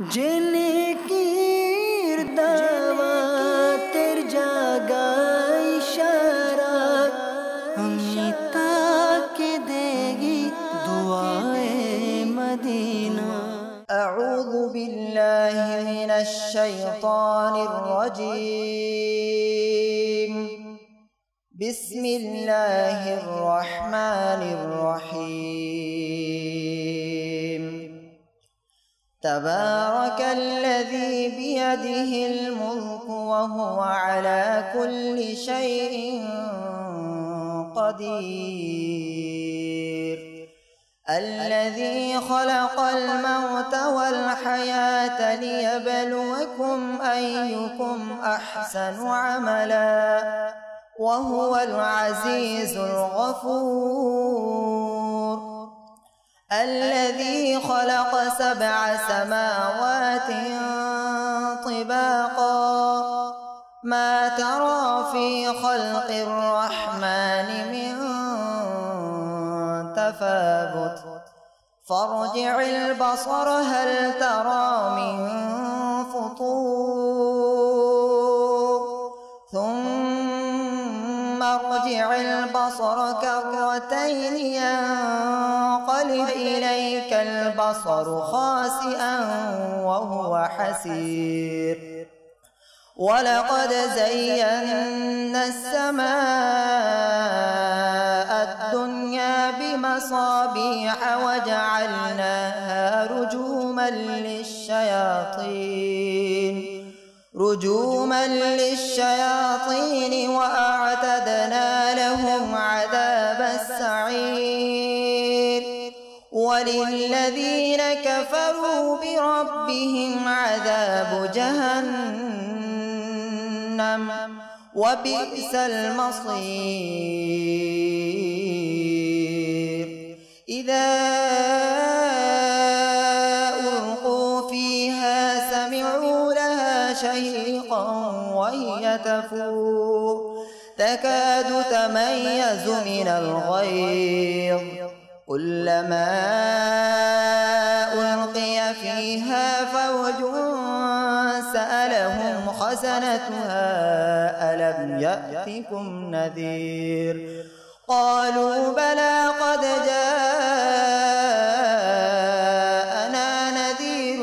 जिनकीर दावतेर जागा इशारा अमिता के देगी दुआए मदीना। अऊज़ु बिल्लाहि मिनश शैतानिर रजीम। बिस्मिल्लाहिर रहमानिर रहीम। तबारकल्लज़ी बियदिहिल मुल्क वहुव अला कुल्लि शैइन क़दीर। الذي خلق الموت والحياة ليبلوكم أيكم أحسن عملا وهو العزيز الغفور. الذي خلق 7 سماوات طباقا ما ترى في خلق الرحمن من تفاوت فارجع البصر هل ترى من فطور ثم ارجع البصر كرتين ينقلب إليك البصر خاسئا وهو حسير. ولقد زينا السماء الدنيا بمصابيح وجعلناها رجوما للشياطين وأعتدنا لهم عذاب السعير. وللذين كفروا بربهم عذاب جهنم وبئس المصير. إذا ألقوا فيها سمعوا لها شهيقا وهي تفور تكاد تميز من الغيظ كلما ألقي فيها فوج سألهم خزنتها ألم يأتكم نذير. قالوا بلى قد جاءنا نذير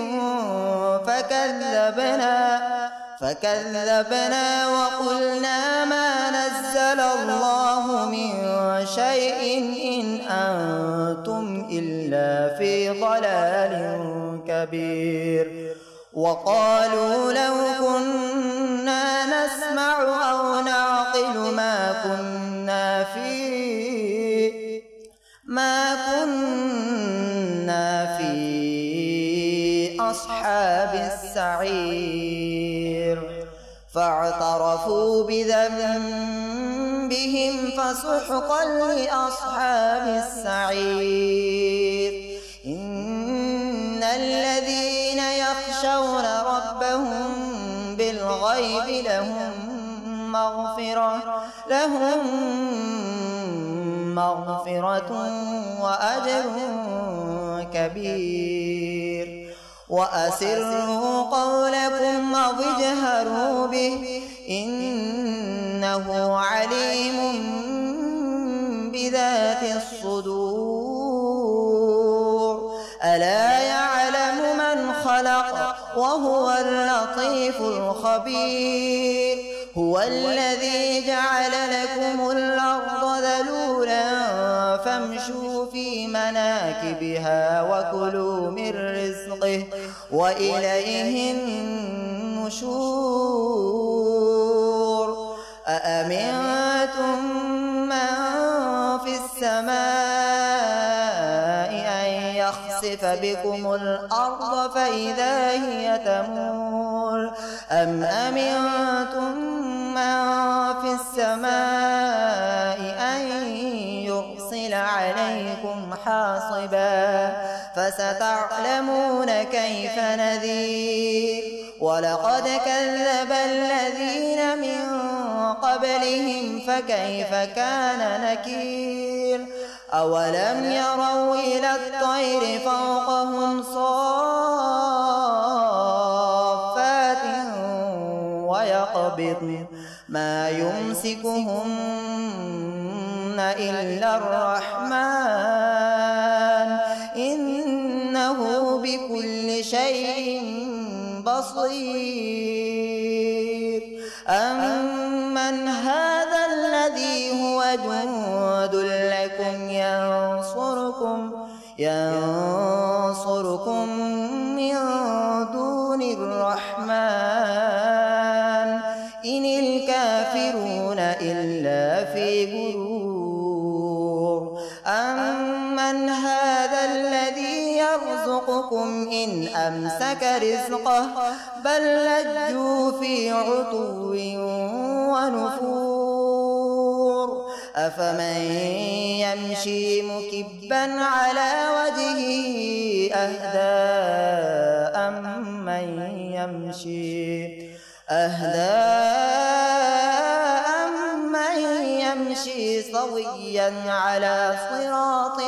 فكذبنا وقلنا ما نزل الله من شيء إن أنتم إلا في ضلال كبير. وقالوا لو كنا نسمع أو نعقل ما كنا في أصحاب السعير. فاعترفوا بذنبهم فسحقا لأصحاب السعير. إن الذين يخشون ربهم بالغيب لهم مغفرة وأجر كبير. وأسروا قولكم أو اجهروا به إنه عليم بذات الصدور. ألا يعلم من خلق وهو اللطيف الخبير. هو الذي جعل لكم الأرض ذلولا فامشوا في مناكبها وكلوا من رزقه وإليه النشور. أأمنتم من في السماء أن يخسف بكم الأرض فإذا هي تمور أم أمنتم من في السماء أن يرسل عليكم حاصبا فستعلمون كيف نذير. ولقد كذب الذين من قبلهم فكيف كان نكير. أولم يروا إلى الطير فوقهم صافات ويقبضن ما يمسكهن إلا الرحمن إنه بكل شيء بصير أمن هذا الذي هو جند لكم ينصركم من دون الرحمن إن الكافرون إلا في غرور أمن هذا الذي يرزقكم إن أمسك رزقه بل لجوا في عتو ونفور أفمن يمشي مكبا على وجهه أهدى أمن يمشي سويا على صراط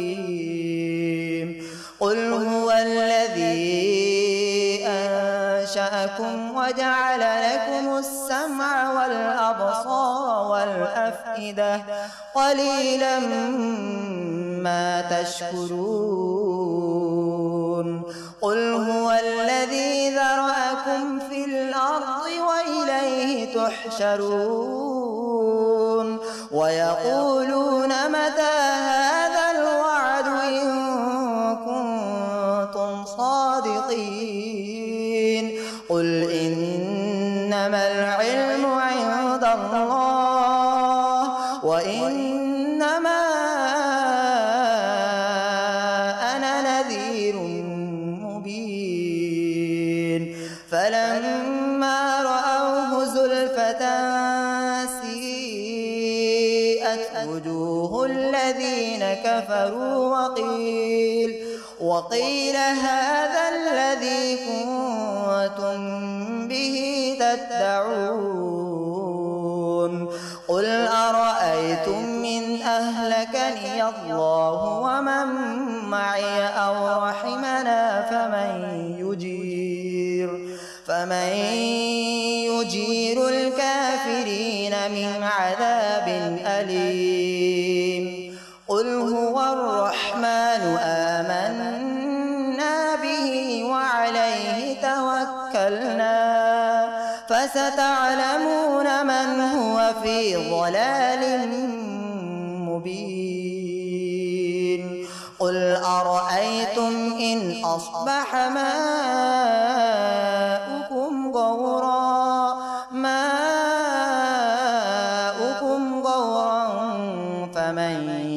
مستقيم قل هو الذي أنشأكم وجعل لكم السمع والأبصار والأفئدة قليلا ما تشكرون قل هو الذي ذرأكم في الأرض وإليه تحشرون ويقولون متى هذا الوعد إن كنتم صادقين قل إنما العلم عند الله وإنما أنا نذير مبين فلما رأوه زلفة سيئت وجوه الذين كفروا وقيل هذا الذي كنتم به تدعون قل أرأيتم إن أهلكني الله ومن معي أو رحمنا فمن يجير الكافرين من عذاب أليم قل هو الرحمن آمنا به وعليه توكلنا فستعلمون من هو في ضلال مبين قل أرأيتم إن أصبح ماؤكم غورا فمن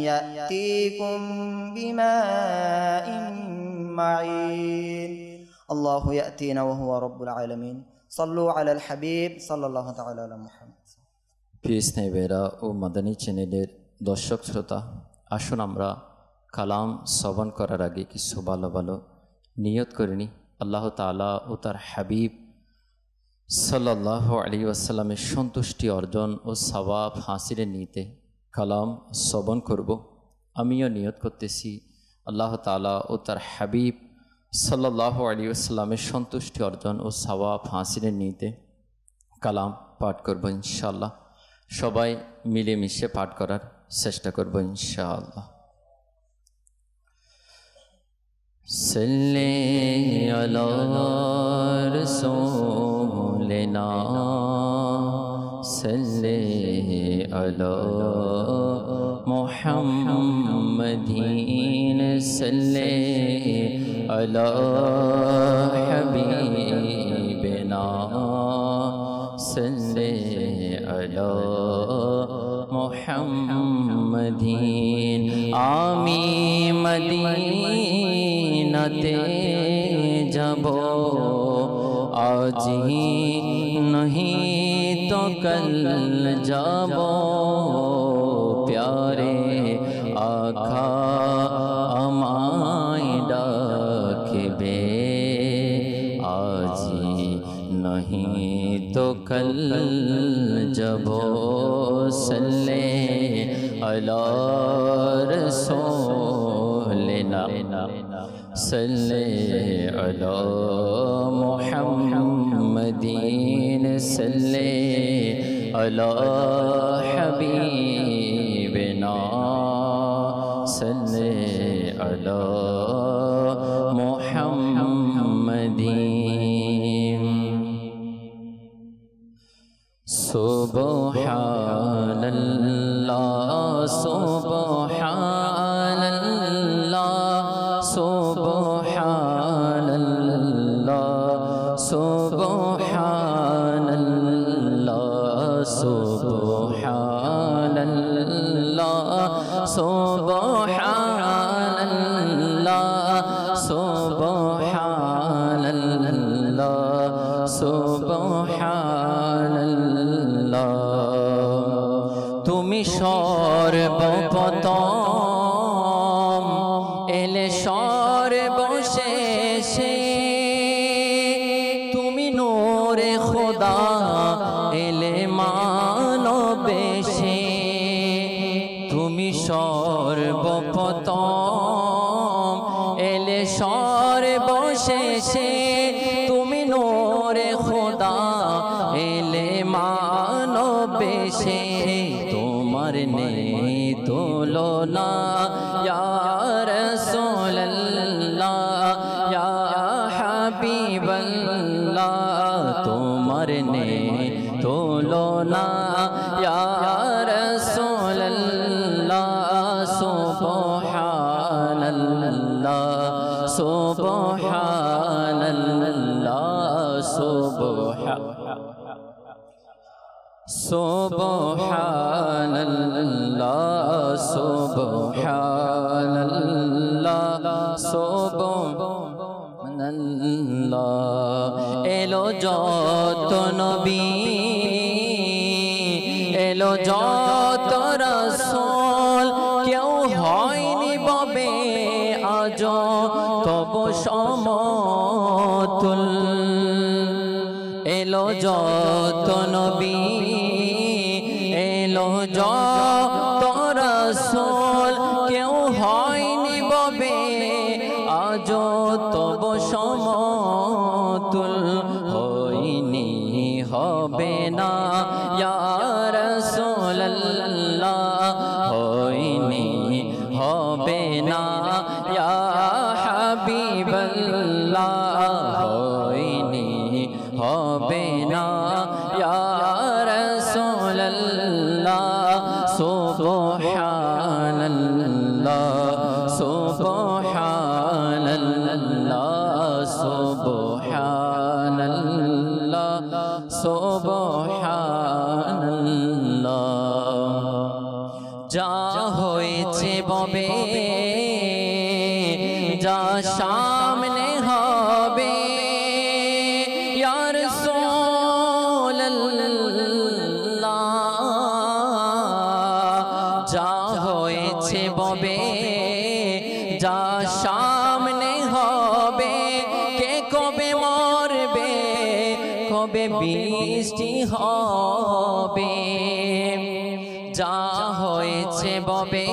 يأتيكم بماء معين الله يأتينا وهو رب العالمين صلوا على الحبيب صلى الله تعالى على محمد পিস নেবেরা ও মাদানী চ্যানেলের দর্শক শ্রোতা আসুন আমরা কালাম শ্রবণ করার আগে কিছু ভালো ভালো নিয়ত করে নিই আল্লাহ তাআলা ও তার হাবিব সাল্লাল্লাহু আলাইহি ওয়াসাল্লামের সন্তুষ্টি অর্জন ও সওয়াব হাসিলের নিয়তে কালাম শ্রবণ করব। আমিও নিয়ত করতেছি আল্লাহ তাআলা ও তার হাবিব সাল্লাল্লাহু আলাইহি ওয়াসাল্লামের সন্তুষ্টি অর্জন ও সওয়াব হাসিলের নিয়তে কালাম পাঠ করব ইনশাআল্লাহ। সবাই মিলেমিশে পাঠ করার চেষ্টা করব ইনশাআল্লাহ। সাল্লি আলা রাসূলিনা সাল্লি আলা মুহাম্মাদিন সাল্লি আলা হাবিবিনা সাল্লি আলা মুহাম্মাদিন আমি মদিনাতে যাব আজি नहीं तो कल যাব प्यारे आका আমায় ডাকবে আজি नहीं तो कल যাব सल्ले अला रसूलिना सल्ले अला मुहम्मद सल्ले अला हबीबिना सल्ले अला मुहम्मदीन। सुब्हानल्लाह सुब्हानल्लाह सुब्हानल्लाह सुब्हानल्लाह सुब्हानल्लाह सुब्हानल्लाह सुब्हानल्लाह सुब्हानल्लाह। তুমি সর্বপ্রথম এলে সর্বশেষে, তুমি নূরে খোদা এলে মানবেশে। তুমি সর্বপ্রথম এলে সর্বশেষে, তুমি নূরে খোদা এলে মানবেশে। তোমার নেই তুলনা ইয়া রাসূলুল্লাহ ইয়া হাবিবাল্লাহ। তোমার নেই তুলনা ইয়া রাসূলুল্লাহ। সুবহানাল্লাহ সুবহানাল্লাহ সুবহানাল্লাহ সুবহানাল্লাহ সুবহানাল্লাহ। এলো যত নবী এলো যত রাসূল, কেউ হয়নি ববে আজ তব সমতুল। এলো যত নবী এলো যত রাসূল, কেউ হয়নি ববে আজ তব সমতুল। হয়নি হবে না ইয়া রাসূলুল্লাহ, হয়নি হবে না ইয়া হাবিবাল্লাহ, হয়নি হবে না ইয়া রাসূলুল্লাহ। সুবহানাল্লাহ সুবহানাল্লাহ সুবহানাল্লাহ সুবহানাল্লাহ। যা হয়েছে ববে যা সামনে হবে ইয়া রাসূলুল্লাহ। যা হয়েছে ববে যা সামনে হবে, কে কবে মরবে কবে বৃষ্টি হবে। যা হয়েছে ববে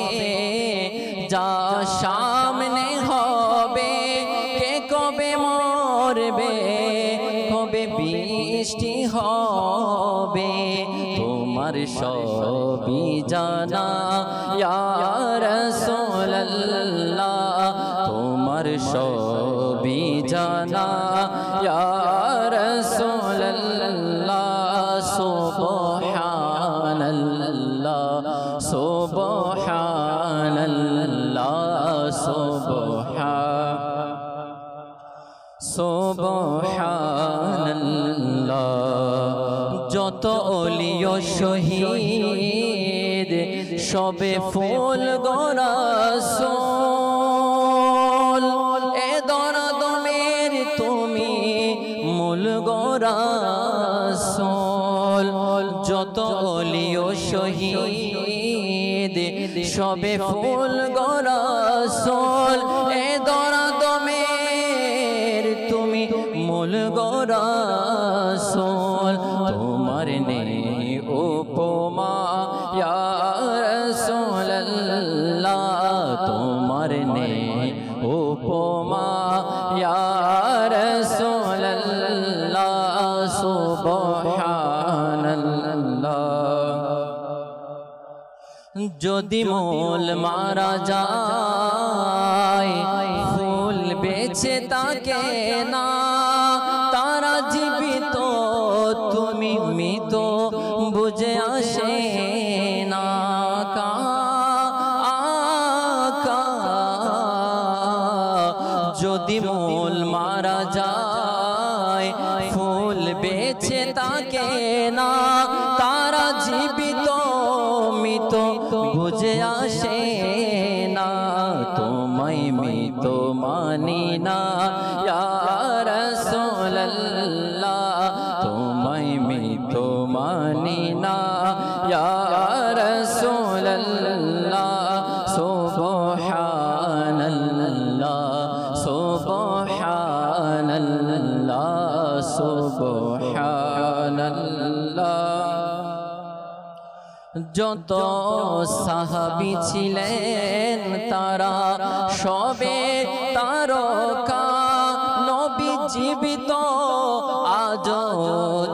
যা সামনে হবে, কে কবে মরবে কবে বৃষ্টি হবে। তোমার সবই জানা ইয়া রাসূলুল্লাহ, তোমার সবই জানা ইয়া রাসূলুল্লাহ। সুবহানাল্লাহ সুবহানাল্লাহ সুবহানাল্লাহ। যত ওলিও শহীদ সবে ফুল গোরাসূল, এ দরদমের তুমি মূল গোরাসূল। যত ওলিও শহীদ সবে ফুল গোরাসূল, এ দরদমের তুমি মূল গোরাসূল। তোমার নেই উপমা ইয়া রাসূলুল্লাহ, তোমার নেই উপমা ইয়া রাসূলুল্লাহ। সুবহান যদি মূল মারা যায় ফুল বেছে তাকে না, তারা জীবিত তুমি মৃত বুঝে আসে না। যদি মূল মারা যায় ফুল বেছে তাকে না, তারা জীবিত মৃত বুঝে আসে না। তোমায় মৃত মানি না ইয়া রাসূলুল্লাহ, তোমায় মৃত মানি না ইয়া রাসূলুল্লাহ। সুবহানাল্লাহ সুবহানাল্লাহ সুবহানাল্লাহ। যত সাহাবী ছিলেন তারা সবে তারকা, নবী জীবিত আজও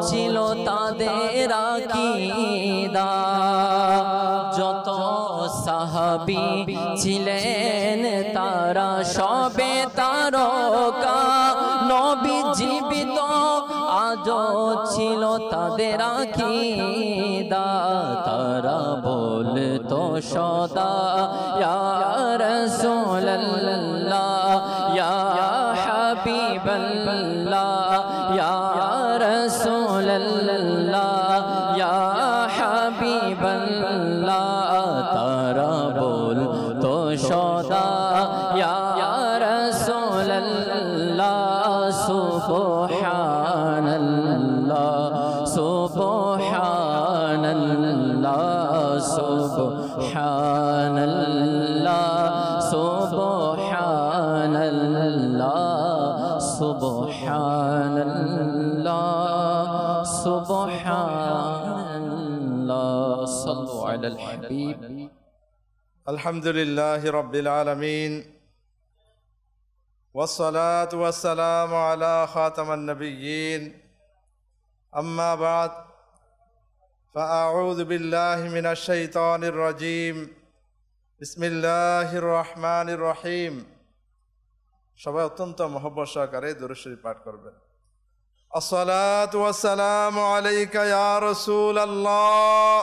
ছিল তাদের আকীদা। যত সাহাবী ছিলেন তারা সবে তারকা, নবী জীবিত আজও ছিল তাদের আকীদা। তারা বলতো সদা ইয়া রাসূলুল্লাহ ইয়া হাবিবাল্লাহ ইয়া রাসূলুল্লাহ ইয়া হাবিবাল্লাহ। তারা বলতো সদা ইয়া রাসূলুল্লাহ সুবহানাল্লাহ সুবহানাল্লাহ সুবহানাল্লাহ সুবহানাল্লাহ সুবহানাল্লাহ সুবহানাল্লাহ। সাল্লু আলাল হাবিব। আলহামদুলিল্লাহি রাব্বিল আলামিন ওয়াসসালাতু ওয়াসসালামু আলা খাতামান নাবিয়্যিন, আম্মা বা'দ, ফাআউযু বিল্লাহি মিনাশ শাইতানির রাজীম। বিসমিল্লাহির রহমানির রহিম। সবাই অত্যন্ত মহব্বত সহকারে দুরূদ শরীফ পাঠ করবেন। আসসালাতু ওয়াসসালামু আলাইকা ইয়া রাসূলাল্লাহ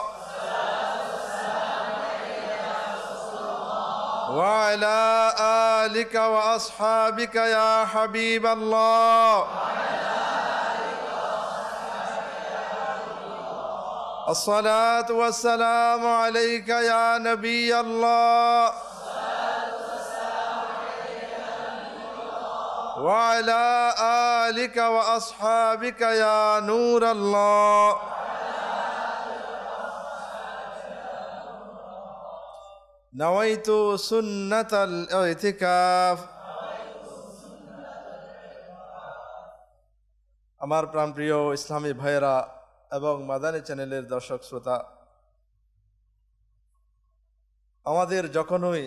ওয়া আলা আলিকা ওয়া আসহাবিকা ইয়া হাবিবাল্লাহ। আসসালাতু ওয়াসসালামু আলাইকা ইয়া নবিয়াল্লাহ ওয়া আলা আলিকা ওয়া আসহাবিকা ইয়া নূরাল্লাহ। নাওয়াইতু সুন্নাতাল ইতিকাফ। আমার প্রাণপ্রিয় ইসলামী ভাইয়েরা এবং মাদানী চ্যানেলের দর্শক শ্রোতা, আমাদের যখনই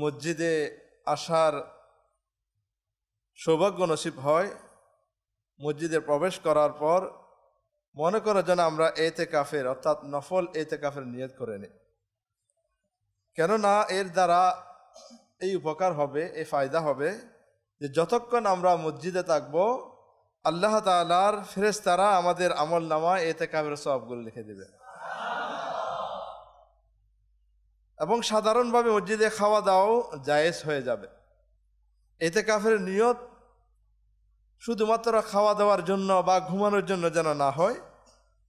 মসজিদে আসার সৌভাগ্য নসিব হয়, মসজিদে প্রবেশ করার পর মনে করো যেন আমরা ইতিকাফের অর্থাৎ নফল ইতিকাফের নিয়ত করে নিই। কেননা এর দ্বারা এই উপকার হবে, এই ফায়দা হবে যে যতক্ষণ আমরা মসজিদে থাকবো আল্লাহ তাআলার ফেরেশতারা আমাদের আমল নামা ইতিকাফের সওয়াবগুলো লিখে দেবে। এবং সাধারণভাবে মসজিদে খাওয়া দাওয়াও জায়েজ হয়ে যাবে। ইতিকাফের নিয়ত শুধুমাত্র খাওয়া দাওয়ার জন্য বা ঘুমানোর জন্য যেন না হয়,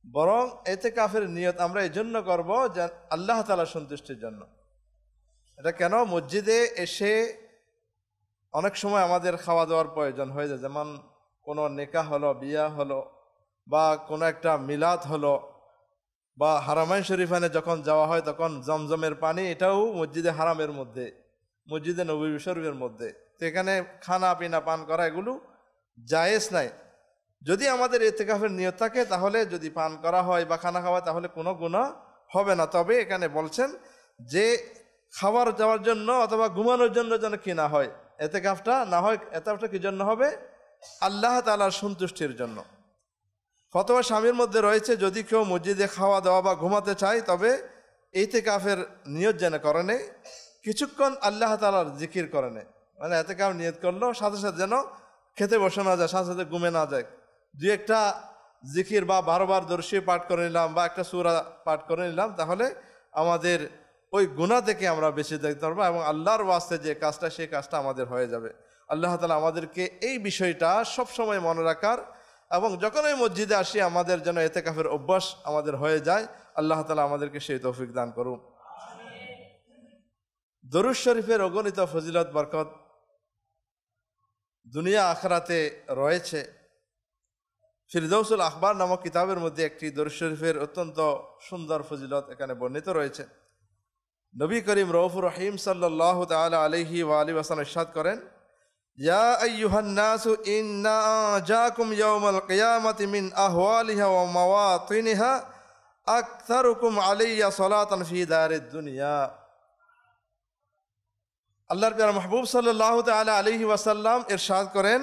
বরং ইতিকাফের নিয়ত আমরা এই জন্য করবো যে আল্লাহ তাআলার সন্তুষ্টির জন্য। এটা কেন? মসজিদে এসে অনেক সময় আমাদের খাওয়া দাওয়ার প্রয়োজন হয়ে যায়, যেমন কোনো নিকাহ হলো, বিয়া হলো, বা কোনো একটা মিলাদ হলো, বা হারামাইন শরীফানে যখন যাওয়া হয় তখন জমজমের পানি, এটাও মসজিদে হারামের মধ্যে, মসজিদে নববী শরীফের মধ্যে। তো এখানে খানা পিনা পান করা এগুলো জায়েজ নাই। যদি আমাদের ইতিকাফের নিয়ত থাকে তাহলে যদি পান করা হয় বা খানা খাওয়া তাহলে কোনো গুনাহ হবে না। তবে এখানে বলছেন যে খাবার যাওয়ার জন্য অথবা ঘুমানোর জন্য যেন কি না হয়, ইতিকাফটা না হয়। ইতিকাফটা কি জন্য হবে? আল্লাহ তাআলার সন্তুষ্টির জন্য। ফতোয়া স্বামীর মধ্যে রয়েছে যদি কেউ মসজিদে খাওয়া দাওয়া বা ঘুমাতে চায় তবে ইতিকাফের নিয়ত যেন করেনে, কিছুক্ষণ আল্লাহ তাআলার জিকির করেনে, মানে ইতিকাফ নিয়ত করলো সাথে সাথে যেন খেতে বসে না যায়, সাথে সাথে ঘুমে না যায়, দুই একটা জিকির বা 12 বার দরুদ শরীফ পাঠ করে নিলাম বা একটা সূরা পাঠ করে নিলাম, তাহলে আমাদের ওই গুনাহ থেকে আমরা বেঁচে থাকতে পারবো এবং আল্লাহর ওয়াস্তে যে কাজটা সেই কাজটা আমাদের হয়ে যাবে। আল্লাহ তাআলা আমাদেরকে এই বিষয়টা সবসময় মনে রাখার এবং যখন এই মসজিদে আসি আমাদের যেন ইতিকাফের অভ্যাস আমাদের হয়ে যায়, আল্লাহ তাআলা আমাদেরকে সেই তৌফিক দান করুন। দরুদ শরীফের অগণিত ফজিলত বরকত দুনিয়া আখিরাতে রয়েছে। ফিরদৌসুল আখবার নামক কিতাবের মধ্যে একটি দরুদ শরীফের অত্যন্ত সুন্দর ফজিলত এখানে বর্ণিত রয়েছে। নবী করিম রউফুর রহিম সাল্লাল্লাহু তাআলা আলাইহি ওয়া আলিহি ওয়াসাল্লাম ইরশাদ করেন, ইয়া আইয়ুহান নাসু ইন্না জাকুম ইয়াউমাল কিয়ামাতি মিন আহওয়ালিহা ওয়া মাওয়াতিনহা আকতারুকুম আলাইয়া সালাতান ফি দারিদ দুনিয়া। আল্লাহর প্রিয় মাহবুব সাল্লাল্লাহু তাআলা আলাইহি ওয়াসাল্লাম ইরশাদ করেন,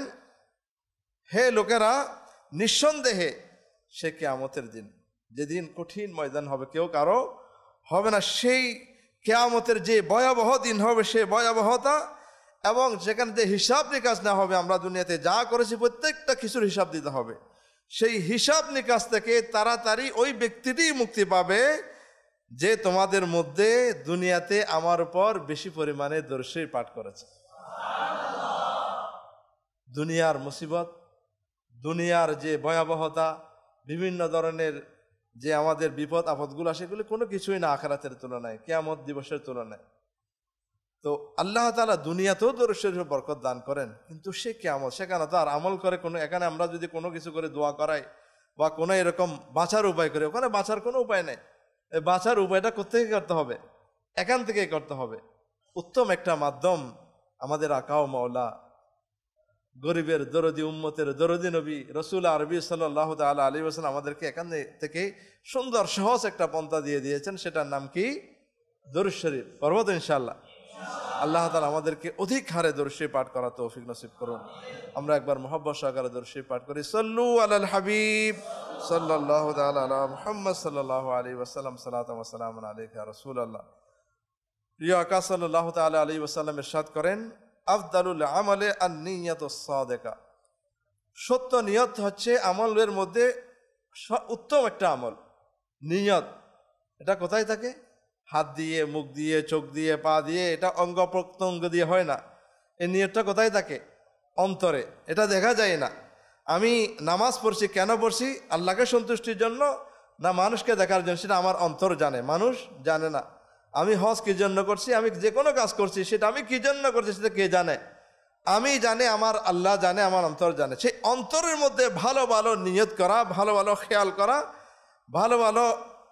হে লোকেরা, নিঃসন্দেহে সে কিয়ামতের দিন, যেদিন কঠিন ময়দান হবে, কেউ কারো হবে না, সেই কিয়ামতের যে ভয়াবহ দিন হবে, সে ভয়াবহতা এবং যেখানে যে হিসাব নিকাশ না হবে, আমরা দুনিয়াতে যা করেছি প্রত্যেকটা কিছুর হিসাব দিতে হবে, সেই হিসাব নিকাশ থেকে তাড়াতাড়ি ওই ব্যক্তিটি মুক্তি পাবে যে তোমাদের মধ্যে দুনিয়াতে আমার উপর বেশি পরিমাণে দরুদ শরীফ পাঠ করেছে। দুনিয়ার মুসিবত, দুনিয়ার যে ভয়াবহতা, বিভিন্ন ধরনের যে আমাদের বিপদ আপদগুলো, সেগুলি কোনো কিছুই না আখিরাতের তুলনায়, কিয়ামত দিবসের তুলনায়। তো আল্লাহ তাআলা দুনিয়াতেও দরুদ শরীফের বরকত দান করেন, কিন্তু সে কিয়ামত, সেখানে তো আর আমল করে কোনো, এখানে আমরা যদি কোনো কিছু করে দোয়া করাই বা কোনো এরকম বাঁচার উপায় করি, ওখানে বাঁচার কোনো উপায় নেই। এই বাঁচার উপায়টা কোত্থেকে করতে হবে? এখান থেকেই করতে হবে। উত্তম একটা মাধ্যম আমাদের আকা ও মাওলা, গরিবের দরদি, উম্মতের দরদি নবী রসুল আরবি সাল্লাল্লাহু তাআলা আলাইহি ওয়াসাল্লাম আমাদেরকে এখান থেকে সুন্দর সহজ একটা পন্থা দিয়ে দিয়েছেন, সেটার নাম কি? দরুদ শরীফ। পড়ব তো ইনশাআল্লাহ। আল্লাহ তাআলা আমাদেরকে অধিক হারে দরুদ শরীফ পাঠ করার তৌফিক নসিব করুন। আমরা একবার মুহাব্বত সহকারে দরুদ শরীফ পাঠ করি। সাল্লু আলাল হাবিব সাল্লাল্লাহু তাআলা আলা মুহাম্মদ সাল্লাল্লাহু আলাইহি ওয়াসাল্লাম, সালাতু ওয়া সালামুন আলাইকা ইয়া রাসূলুল্লাহ। প্রিয় আকা সাল্লাল্লাহু তাআলা আলাইহি ওয়াসাল্লাম ইরশাদ করেন, আফদালুল আমালে আন-নিয়াতুস সাদিকা। সত্য নিয়ত হচ্ছে আমলের মধ্যে উত্তম একটা আমল। নিয়ত এটা কোথায় থাকে? হাত দিয়ে, মুখ দিয়ে, চোখ দিয়ে, পা দিয়ে, এটা অঙ্গ প্রত্যঙ্গ দিয়ে হয় না। এই নিয়তটা কোথায় থাকে? অন্তরে। এটা দেখা যায় না। আমি নামাজ পড়ছি, কেন পড়ছি? আল্লাহকে সন্তুষ্টির জন্য না মানুষকে দেখার জন্য? সেটা আমার অন্তর জানে, মানুষ জানে না। আমি হজ কি জন্য করছি, আমি যে কোনো কাজ করছি সেটা আমি কি জন্য করছি সেটা কে জানে? আমি জানি, আমার আল্লাহ জানে, আমার অন্তর জানে। সেই অন্তরের মধ্যে ভালো ভালো নিয়ত করা, ভালো ভালো খেয়াল করা, ভালো ভালো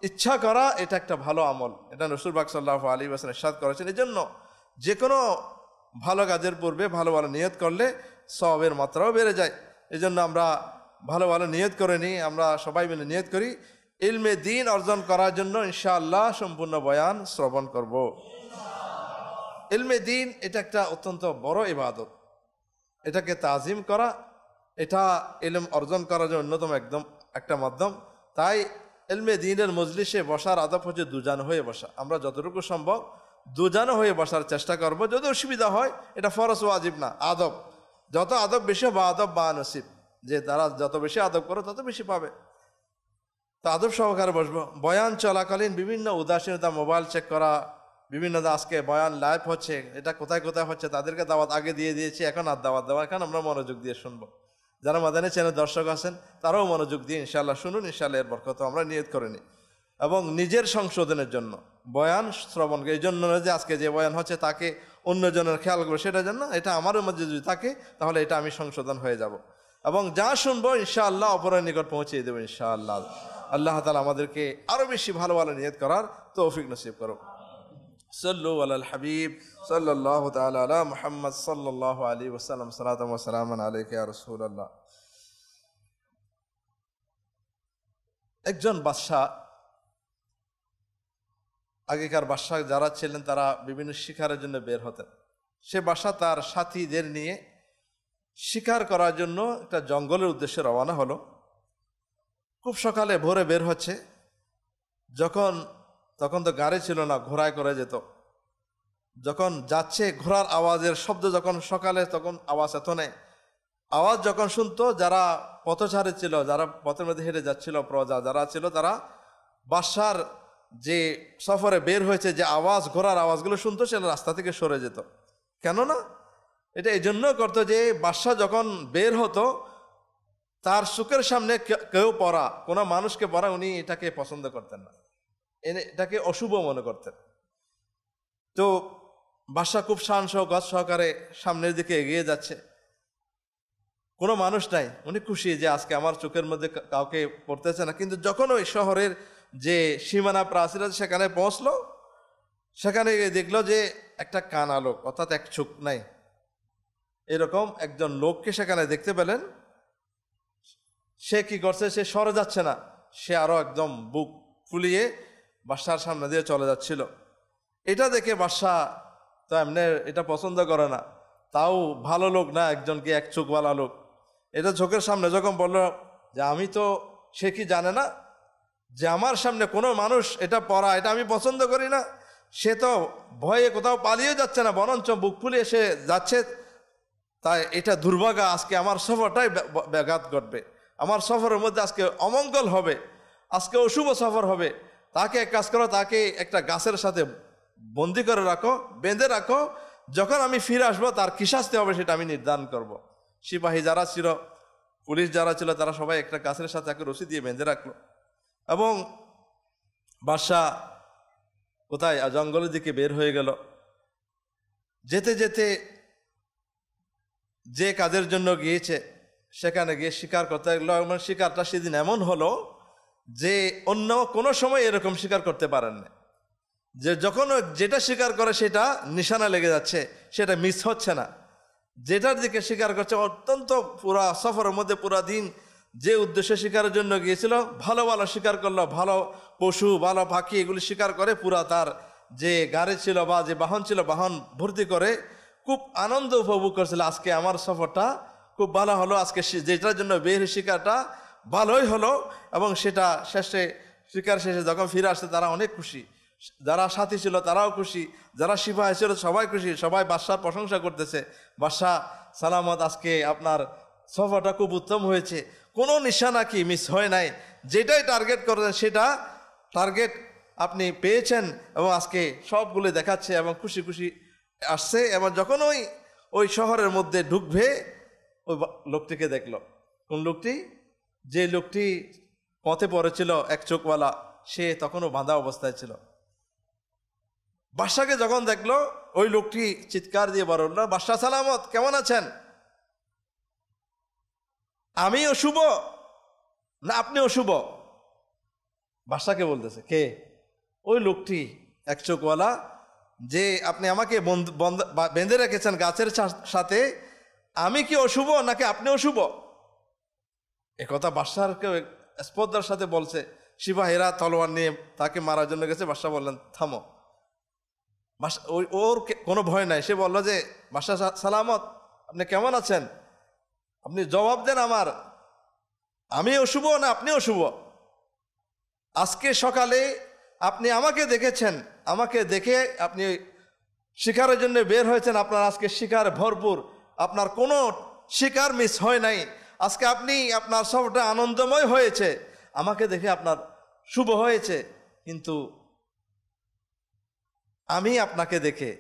ইচ্ছা করা, এটা একটা ভালো আমল। এটা রাসূল পাক সাল্লাল্লাহু আলাইহি ওয়াসাল্লাম ইরশাদ করেছেন। এই জন্য যে কোনো ভালো কাজের পূর্বে ভালো ভালো নিয়ত করলে সওয়াবের মাত্রাও বেড়ে যায়। এই জন্য আমরা ভালো ভালো নিয়ত করে নিই, আমরা সবাই মিলে নিয়ত করি ইলমে দ্বীন অর্জন করার জন্য ইনশাআল্লাহ সম্পূর্ণ বয়ান শ্রবণ করব। ইলমে দ্বীন এটা একটা অত্যন্ত বড় ইবাদত, এটাকে তাজিম করা, এটা ইলম অর্জন করার জন্য অন্যতম একদম একটা মাধ্যম। তাই ইলমে দ্বীনের মজলিসে বসার আদব হচ্ছে দুজান হয়ে বসা। আমরা যতটুকু সম্ভব দুজান হয়ে বসার চেষ্টা করব। যদি অসুবিধা হয়, এটা ফরজ ওয়াজিব না, আদব। যত আদব বেশি বা আদব বা নসিব, যে তারা যত বেশি আদব করো তত বেশি পাবে। তা আদব সহকারে বসবো। বয়ান চলাকালীন বিভিন্ন উদাসীনতা, মোবাইল চেক করা, বিভিন্ন আজকে বয়ান লাইভ হচ্ছে, এটা কোথায় কোথায় হচ্ছে, তাদেরকে দাওয়াত আগে দিয়ে দিয়েছি, এখন আর দাওয়াত দেওয়া, এখন আমরা মনোযোগ দিয়ে শুনবো। যারা মাদানী চ্যানেল দর্শক আছেন তারাও মনোযোগ দিয়ে ইনশাআল্লাহ শুনুন, ইনশাআল্লাহ এর বরকত আমরা নিয়ত করে নিই। এবং নিজের সংশোধনের জন্য বয়ান শ্রবণ, এই জন্য যে আজকে যে বয়ান হচ্ছে তাকে অন্যজনের খেয়াল করবে সেটার জন্য, এটা আমারও মধ্যে যদি থাকে তাহলে এটা আমি সংশোধন হয়ে যাব এবং যা শুনবো ইনশাআল্লাহ অপরের নিকট পৌঁছিয়ে দেবো ইনশাআল্লাহ। আল্লাহ তাআলা আমাদেরকে আরও বেশি ভালো ভালো নিয়ত করার তৌফিক নসিব করুন। সাল্লু আলাল হাবিব সাল্লাল্লাহু তাআলা আলা মুহাম্মদ সাল্লাল্লাহু আলাইহি ওয়াসাল্লাম, সালাতু ওয়া সালামুন আলাইকা ইয়া রাসূলুল্লাহ। একজন বাদশা, আগেকার বাদশা যারা ছিলেন তারা বিভিন্ন শিকারের জন্য বের হতেন। সে বাদশা তার সাথীদের নিয়ে শিকার করার জন্য একটা জঙ্গলের উদ্দেশ্যে রওনা হলো। খুব সকালে ভোরে বের হচ্ছে, যখন তখন তো গাড়ি ছিল না, ঘোড়ায় করে যেত। যখন যাচ্ছে ঘোড়ার আওয়াজের শব্দ যখন সকালে, তখন আওয়াজ এত নেই, আওয়াজ যখন শুনতো যারা পথচারী ছিল, যারা পথের মধ্যে হেঁটে যাচ্ছিল, প্রজা যারা ছিল, তারা বাদশার যে সফরে বের হয়েছে যে আওয়াজ, ঘোড়ার আওয়াজগুলো শুনতো, সেটা রাস্তা থেকে সরে যেত। কেননা এটা এই জন্য করতো যে বাদশা যখন বের হতো তার চোখের সামনে কেউ পড়া, কোনো মানুষকে পড়া উনি এটাকে পছন্দ করতেন না, এটাকে অশুভ মনে করতেন। তো বাদশা খুব শান শওকত সহকারে সামনের দিকে এগিয়ে যাচ্ছে, কোনো মানুষ নাই, উনি খুশি যে আজকে আমার চোখের মধ্যে কাউকে পড়তেছে না। কিন্তু যখন ওই শহরের যে সীমানা প্রাচীর আছে সেখানে পৌঁছলো, সেখানে দেখলো যে একটা কানা লোক, অর্থাৎ এক চোখ নাই, এরকম একজন লোককে সেখানে দেখতে পেলেন। সে কি করছে, সে সরে যাচ্ছে না, সে আরো একদম বুক ফুলিয়ে বাদশার সামনে দিয়ে চলে যাচ্ছিল। এটা দেখে বাদশা তো এমনি এটা পছন্দ করে না, তাও ভালো লোক না, একজনকে এক চোখওয়ালা লোক, এটা চোখের সামনে যখন বললো যে আমি তো, সে কি জানে না যে আমার সামনে কোনো মানুষ এটা পড়া, এটা আমি পছন্দ করি না। সে তো ভয়ে কোথাও পালিয়ে যাচ্ছে না, বরঞ্চ বুক ফুলিয়ে সে যাচ্ছে। তাই এটা দুর্ভাগা, আজকে আমার সফরটাই ব্যাঘাত ঘটবে, আমার সফরের মধ্যে আজকে অমঙ্গল হবে, আজকে অশুভ সফর হবে। তাকে এক কাজ করো, তাকে একটা গাছের সাথে বন্দি করে রাখো, বেঁধে রাখো, যখন আমি ফিরে আসবো তার কি শাস্তি হবে সেটা আমি নির্ধারণ করব। সিপাহী যারা ছিল, পুলিশ যারা ছিল, তারা সবাই একটা গাছের সাথে তাকে রশি দিয়ে বেঁধে রাখলো। এবং বাদশা কোথায়, জঙ্গলের দিকে বের হয়ে গেল। যেতে যেতে যে কাজের জন্য গিয়েছে সেখানে গিয়ে শিকার করতে লাগলো। এবং শিকারটা সেদিন এমন হলো যে অন্য কোনো সময় এরকম শিকার করতে পারেন না, যে যখন যেটা শিকার করে সেটা নিশানা লেগে যাচ্ছে, সেটা মিস হচ্ছে না। যেটার দিকে শিকার করছে অত্যন্ত, পুরা সফরের মধ্যে পুরা দিন যে উদ্দেশ্যে শিকারের জন্য গিয়েছিল, ভালো ভালো শিকার করলো, ভালো পশু, ভালো পাখি, এগুলি শিকার করে পুরা তার যে গাড়ি ছিল বা যে বাহন ছিল, বাহন ভর্তি করে খুব আনন্দ উপভোগ করছিল। আজকে আমার সফরটা খুব ভালো হলো, আজকে যেটার জন্য বের শিকারটা ভালোই হলো। এবং সেটা শেষে, শিকার শেষে যখন ফিরে আসছে তারা অনেক খুশি, যারা সাথী ছিল তারাও খুশি, যারা সিপাহী ছিল সবাই খুশি, সবাই বাদশার প্রশংসা করতেছে, বাদশা সালামত, আজকে আপনার সফরটা খুব উত্তম হয়েছে, কোনো নিশানা কি মিস হয় নাই, যেটাই টার্গেট করেছেন সেটা টার্গেট আপনি পেয়েছেন। এবং আজকে সবগুলো দেখাচ্ছে এবং খুশি খুশি আসছে। এবং যখন ওই শহরের মধ্যে ঢুকবে, ওই লোকটিকে দেখলো। কোন লোকটি? যে লোকটি পথে পড়েছিল এক চোখওয়ালা, সে তখনও বাঁধা অবস্থায় ছিল। বাদশাকে যখন দেখলো, ওই লোকটি চিৎকার দিয়ে বলল, বাদশা সালামত, কেমন আছেন? আমি অশুভ না আপনি অশুভ? বাদশাকে বলতেছে। কে? ওই লোকটি এক চোখওয়ালা, যে আপনি আমাকে বেঁধে রেখেছেন গাছের সাথে, আমি কি অশুভ নাকি আপনি অশুভ? একথা বাদশাহকে স্পর্ধার সাথে বলছে। সিপাহীরা তলোয়ার নিয়ে তাকে মারার জন্য গেছে। বাদশাহ বললেন, থামো। ওর কোনো ভয় নাই। সে বলল যে, বাদশা সালামত, আপনি কেমন আছেন? আপনি জবাব দেন আমার, আমি অশুভ না আপনি অশুভ? আজকে সকালে আপনি আমাকে দেখেছেন, আমাকে দেখে আপনি শিকারের জন্য বের হয়েছেন, আপনার আজকে শিকার ভরপুর, আপনার কোনো শিকার মিস হয় নাই, আজকে আপনি আপনার সবটা আনন্দময় হয়েছে, আমাকে দেখে আপনার শুভ হয়েছে। কিন্তু আমি আপনাকে দেখে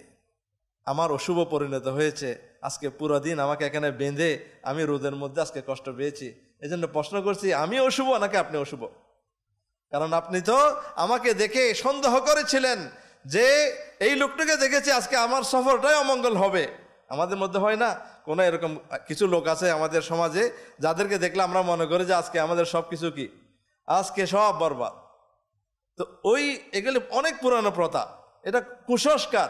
আমার অশুভ পরিণত হয়েছে। আজকে পুরো দিন আমাকে এখানে বেঁধে আমি রোদের মধ্যে আজকে কষ্ট পেয়েছি। এই জন্য প্রশ্ন করছি, আমি অশুভ নাকি আপনি অশুভ? কারণ আপনি তো আমাকে দেখে সন্দেহ করেছিলেন যে এই লোকটাকে দেখেছি, আজকে আমার সফরটাই অমঙ্গল হবে। আমাদের মধ্যে হয় না কোনো এরকম কিছু লোক আছে আমাদের সমাজে, যাদেরকে দেখলে আমরা মনে করি যে আজকে আমাদের সব কিছু কি, আজকে সব বরবাদ। তো এগুলি অনেক পুরানো প্রথা, এটা কুসংস্কার,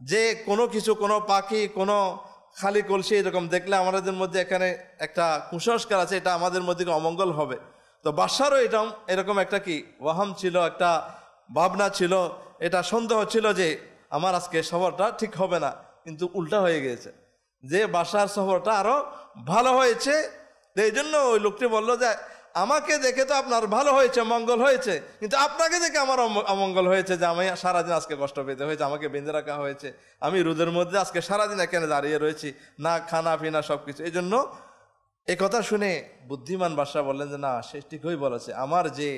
যে কোনো কিছু, কোনো পাখি, কোনো খালি কলসি এরকম দেখলে আমাদের মধ্যে এখানে একটা কুসংস্কার আছে, এটা আমাদের মধ্যে অমঙ্গল হবে। তো বাদশারও এরকম একটা কি ওয়াহাম ছিল, একটা ভাবনা ছিল, এটা সন্দেহ ছিল যে আমার আজকে সফরটা ঠিক হবে না। কিন্তু উল্টা হয়ে গিয়েছে, যে বাদশার সফরটা আরো ভালো হয়েছে। এই জন্য ওই লোকটি বলল যে আমাকে দেখে তো আপনার ভালো হয়েছে, মঙ্গল হয়েছে, কিন্তু আপনাকে দেখে আমার অমঙ্গল হয়েছে, যে আমি সারাদিন আজকে কষ্ট পেতে হয়েছে, আমাকে বেঁধে রাখা হয়েছে, আমি রোদের মধ্যে আজকে সারাদিন এখানে দাঁড়িয়ে রয়েছি, না খানা পিনা সব কিছু। এই জন্য এই কথা শুনে বুদ্ধিমান বাদশা বললেন যে না, সে ঠিকই বলেছে, আমার যে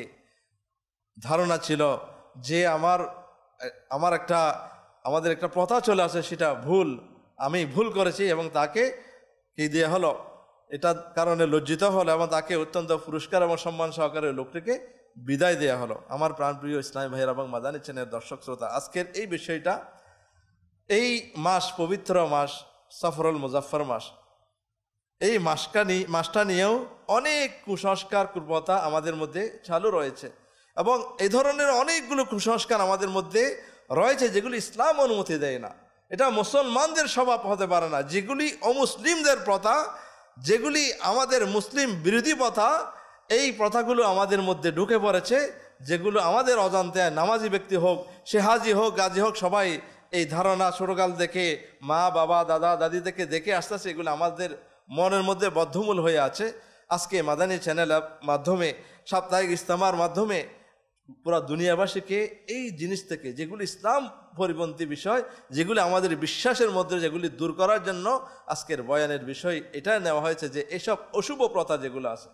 ধারণা ছিল যে আমাদের একটা প্রথা চলে আসে, সেটা ভুল, আমি ভুল করেছি, এবং তাকে কি দেওয়া হলো, এটার কারণে লজ্জিত হলো, এবং তাকে অত্যন্ত পুরস্কার এবং সম্মান সহকারে লোকটিকে বিদায় দেওয়া হলো। আমার প্রাণপ্রিয় ইসলামী ভাইয়েরা এবং মাদানী চ্যানেলের দর্শক শ্রোতা, আজকের এই বিষয়টা, এই মাস, পবিত্র মাস সফরুল মুজাফফর মাস, এই মাসটা নিয়েও অনেক কুসংস্কার, কুপ্রথা আমাদের মধ্যে চালু রয়েছে, এবং এই ধরনের অনেকগুলো কুসংস্কার আমাদের মধ্যে রয়েছে যেগুলি ইসলাম অনুমতি দেয় না। এটা মুসলমানদের স্বভাব হতে পারে না। যেগুলি অমুসলিমদের প্রথা, যেগুলি আমাদের মুসলিম বিরোধী প্রথা, এই প্রথাগুলো আমাদের মধ্যে ঢুকে পড়েছে, যেগুলো আমাদের অজান্তে, নামাজি ব্যক্তি হোক, সে হাজি হোক, গাজী হোক, সবাই এই ধারণা ছোটকাল দেখে, মা বাবা দাদা দাদি থেকে দেখে আসতে আসতে এগুলো আমাদের মনের মধ্যে বদ্ধমূল হয়ে আছে। আজকে মাদানী চ্যানেলের মাধ্যমে, সাপ্তাহিক ইজতেমার মাধ্যমে পুরা দুনিয়াবাসীকে এই জিনিস থেকে, যেগুলি ইসলাম পরিপন্থী বিষয়, যেগুলি আমাদের বিশ্বাসের মধ্যে, যেগুলি দূর করার জন্য আজকের বয়ানের বিষয় এটা নেওয়া হয়েছে, যে এসব অশুভ প্রথা যেগুলো আছে,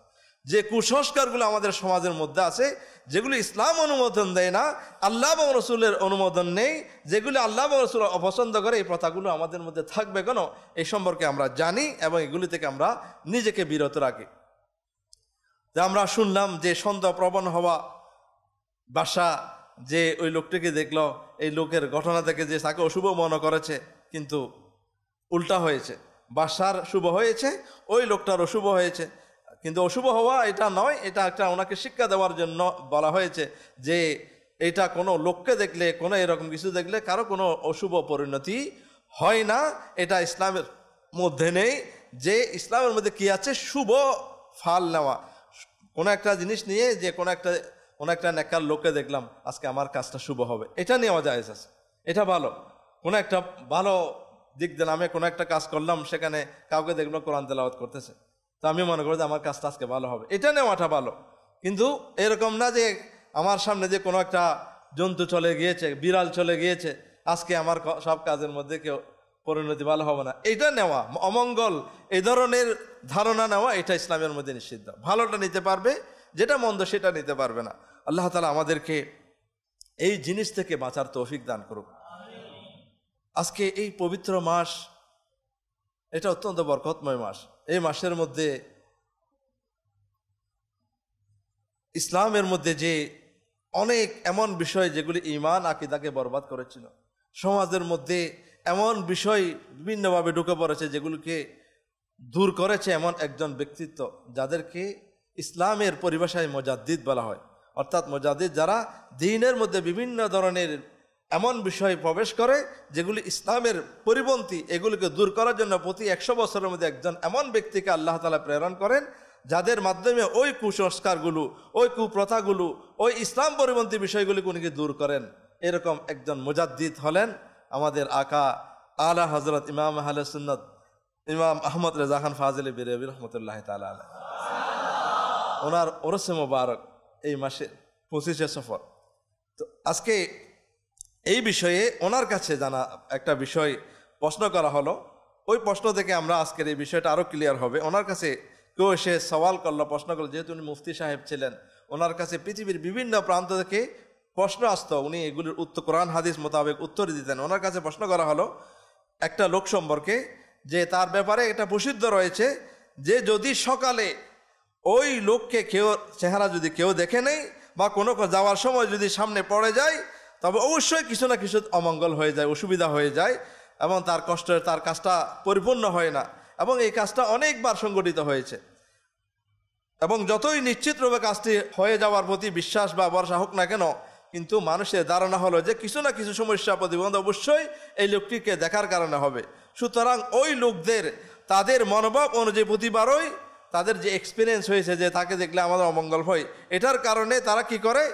যে কুসংস্কারগুলো আমাদের সমাজের মধ্যে আছে, যেগুলি ইসলাম অনুমোদন দেয় না, আল্লাহ এবং রসুলের অনুমোদন নেই, যেগুলি আল্লাহ এবং রসুল অপছন্দ করে, এই প্রথাগুলো আমাদের মধ্যে থাকবে কেন, এই সম্পর্কে আমরা জানি এবং এগুলি থেকে আমরা নিজেকে বিরত রাখি। যে আমরা শুনলাম যে সন্দেহ প্রবণ হওয়া বাদশা, যে ওই লোকটিকে দেখলো, এই লোকের ঘটনা থেকে যে তাকে অশুভ মনে করেছে, কিন্তু উল্টা হয়েছে, বাদশার শুভ হয়েছে, ওই লোকটার অশুভ হয়েছে। কিন্তু অশুভ হওয়া এটা নয়, এটা একটা ওনাকে শিক্ষা দেওয়ার জন্য বলা হয়েছে, যে এটা কোনো লোককে দেখলে, কোনো এরকম কিছু দেখলে কারো কোনো অশুভ পরিণতি হয় না, এটা ইসলামের মধ্যে নেই। যে ইসলামের মধ্যে কি আছে, শুভ ফল নেওয়া, কোনো একটা জিনিস নিয়ে, যে কোনো একটা নেককার লোককে দেখলাম, আজকে আমার কাজটা শুভ হবে, এটা নেওয়া জায়েজ আছে, এটা ভালো। কোনো একটা ভালো দিক দিন, আমি কোনো একটা কাজ করলাম, সেখানে কাউকে দেখলাম কোরআন তেলাওয়াত করতেছে, তো আমি মনে করি যে আমার কাজটা আজকে ভালো হবে, এটা নেওয়াটা ভালো। কিন্তু এরকম না যে আমার সামনে যে কোনো একটা জন্তু চলে গিয়েছে, বিড়াল চলে গিয়েছে, আজকে আমার সব কাজের মধ্যে কেউ পরিণতি ভালো হবে না, এটা নেওয়া অমঙ্গল, এই ধরনের ধারণা নেওয়া, এটা ইসলামের মধ্যে নিষিদ্ধ। ভালোটা নিতে পারবে, যেটা মন্দ সেটা নিতে পারবে না। আল্লাহ তাআলা আমাদেরকে এই জিনিস থেকে বাঁচার তৌফিক দান করুক। আজকে এই পবিত্র মাস, এটা অত্যন্ত বরকতময় মাস। এই মাসের মধ্যে ইসলামের মধ্যে যে অনেক এমন বিষয় যেগুলি ঈমান আকীদাকে বরবাদ করেছিল, সমাজের মধ্যে এমন বিষয় বিভিন্নভাবে ঢুকে পড়েছে যেগুলিকে দূর করেছে এমন একজন ব্যক্তিত্ব, যাদেরকে ইসলামের পরিভাষায় মুজাদ্দিদ বলা হয়। অর্থাৎ মুজাদ্দিদ যারা দ্বীনের মধ্যে বিভিন্ন ধরনের এমন বিষয় প্রবেশ করে যেগুলি ইসলামের পরিপন্থী, এগুলিকে দূর করার জন্য প্রতি 100 বছরের মধ্যে একজন এমন ব্যক্তিকে আল্লাহ তাআলা প্রেরণ করেন, যাদের মাধ্যমে ওই কুসংস্কারগুলো, ওই কুপ্রথাগুলো, ওই ইসলাম পরিপন্থী বিষয়গুলিকে উনি দূর করেন। এরকম একজন মুজাদ্দিদ হলেন আমাদের আকা আলা হযরত ইমাম আহলে সুন্নাত ইমাম আহমদ রেজা খান ফাজিল বেরেলভী রহমতুল্লাহ তাআলা আলাইহি। ওনার ওরসে মোবারক এই মাসে 25শে সফর। তো আজকে এই বিষয়ে ওনার কাছে জানা একটা বিষয় প্রশ্ন করা হলো, ওই প্রশ্ন থেকে আমরা আজকের এই বিষয়টা আরও ক্লিয়ার হবে। ওনার কাছে কেউ এসে সওয়াল করলো, প্রশ্ন করলো, যেহেতু উনি মুফতি সাহেব ছিলেন, ওনার কাছে পৃথিবীর বিভিন্ন প্রান্ত থেকে প্রশ্ন আসতো, উনি এগুলির উত্তর কোরআন হাদিস মোতাবেক উত্তর দিতেন। ওনার কাছে প্রশ্ন করা হলো একটা লোক সম্পর্কে, যে তার ব্যাপারে এটা প্রসিদ্ধ রয়েছে যে যদি সকালে ওই লোককে কেউ চেহারা যদি কেউ দেখে নেই, বা কোনো যাওয়ার সময় যদি সামনে পড়ে যায়, তবে অবশ্যই কিছু না কিছু অমঙ্গল হয়ে যায়, অসুবিধা হয়ে যায়, এবং তার কাজটা পরিপূর্ণ হয় না, এবং এই কাজটা অনেকবার সংগঠিত হয়েছে। এবং যতই নিশ্চিতভাবে কাজটি হয়ে যাওয়ার প্রতি বিশ্বাস বা ভরসা হোক না কেন, কিন্তু মানুষের ধারণা হলো যে কিছু না কিছু সমস্যা প্রতিবন্ধ অবশ্যই এই লোকটিকে দেখার কারণে হবে। সুতরাং ওই লোকদের তাদের মনোভাব অনুযায়ী প্রতিবারই তাদের যে এক্সপিরিয়েন্স হয়েছে যে তাকে দেখলে আমাদের অমঙ্গল হয়, এটার কারণে তারা কি করে,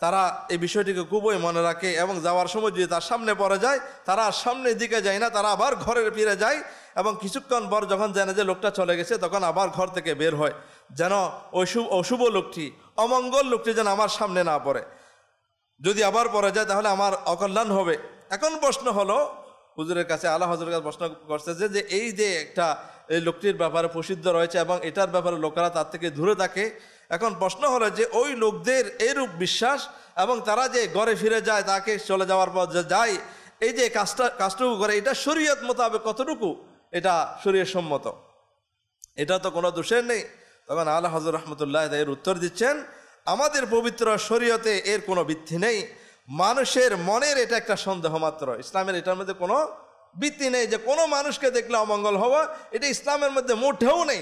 তারা এই বিষয়টিকে খুবই মনে রাখে, এবং যাওয়ার সময় যদি তার সামনে পড়ে যায়, তারা সামনের দিকে যায় না, তারা আবার ঘরে ফিরে যায়, এবং কিছুক্ষণ পর যখন জানে যে লোকটা চলে গেছে, তখন আবার ঘর থেকে বের হয়। যেন অশুভ লোকটি, অমঙ্গল লোকটি যেন আমার সামনে না পড়ে। যদি আবার পড়ে যায় তাহলে আমার অকল্যাণ হবে। এখন প্রশ্ন হলো হুজুরের কাছে, আলা হজরের কাছে প্রশ্ন করছে যে এই যে একটা এই লোকটির ব্যাপারে প্রসিদ্ধ রয়েছে এবং এটার ব্যাপারে লোকেরা তার থেকে দূরে থাকে। এখন প্রশ্ন হলো যে ওই লোকদের এরূপ বিশ্বাস এবং তারা যে ঘরে ফিরে যায়, তাকে চলে যাওয়ার পর যে যায়, এই যে কাজটুকু করে, এটা শরীয়ত মোতাবেক কতটুকু এটা শরীয়ত সম্মত? এটা তো কোনো দোষের নেই। তখন আলা হজরত রহমতুল্লাহ এর উত্তর দিচ্ছেন, আমাদের পবিত্র শরীয়তে এর কোনো ভিত্তি নেই, মানুষের মনের এটা একটা সন্দেহ মাত্র। ইসলামের এটার মধ্যে কোনো ভিত্তি নেই যে কোনো মানুষকে দেখলে অমঙ্গল হওয়া, এটা ইসলামের মধ্যে মোটেও নেই।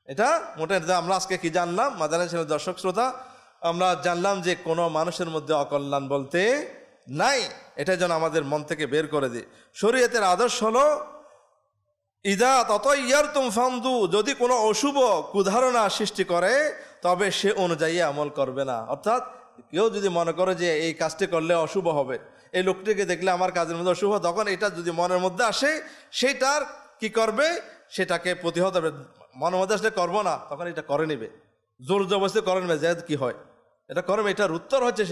এটা মোটে আমরা আজকে কি জানলাম মাদানী চ্যানেলের দর্শক শ্রোতা, আমরা জানলাম যে কোনো মানুষের মধ্যে অকল্যাণ বলতে নাই। এটা যেন আমাদের মন থেকে বের করে দিই। শরীয়তের আদর্শ হলো ইদা তাতায়্যারতুম ফামদু, যদি কোনো অশুভ কুধারণা সৃষ্টি করে তবে সে অনুযায়ী আমল করবে না। অর্থাৎ কেউ যদি মনে করে যে এই কাজটি করলে অশুভ হবে, এই লোকটিকে দেখলে আমার কাজের মধ্যে অশুভ, তখন এটা যদি মনের মধ্যে আসে সেটার কি করবে, সেটাকে প্রতিহত হবে। মনের মধ্যে আসলে করবো না, তখন এটা করে নেবে, জোর জবরদস্তি করে নেবে, যে কি হয় এটা করবে। এটার উত্তর হচ্ছে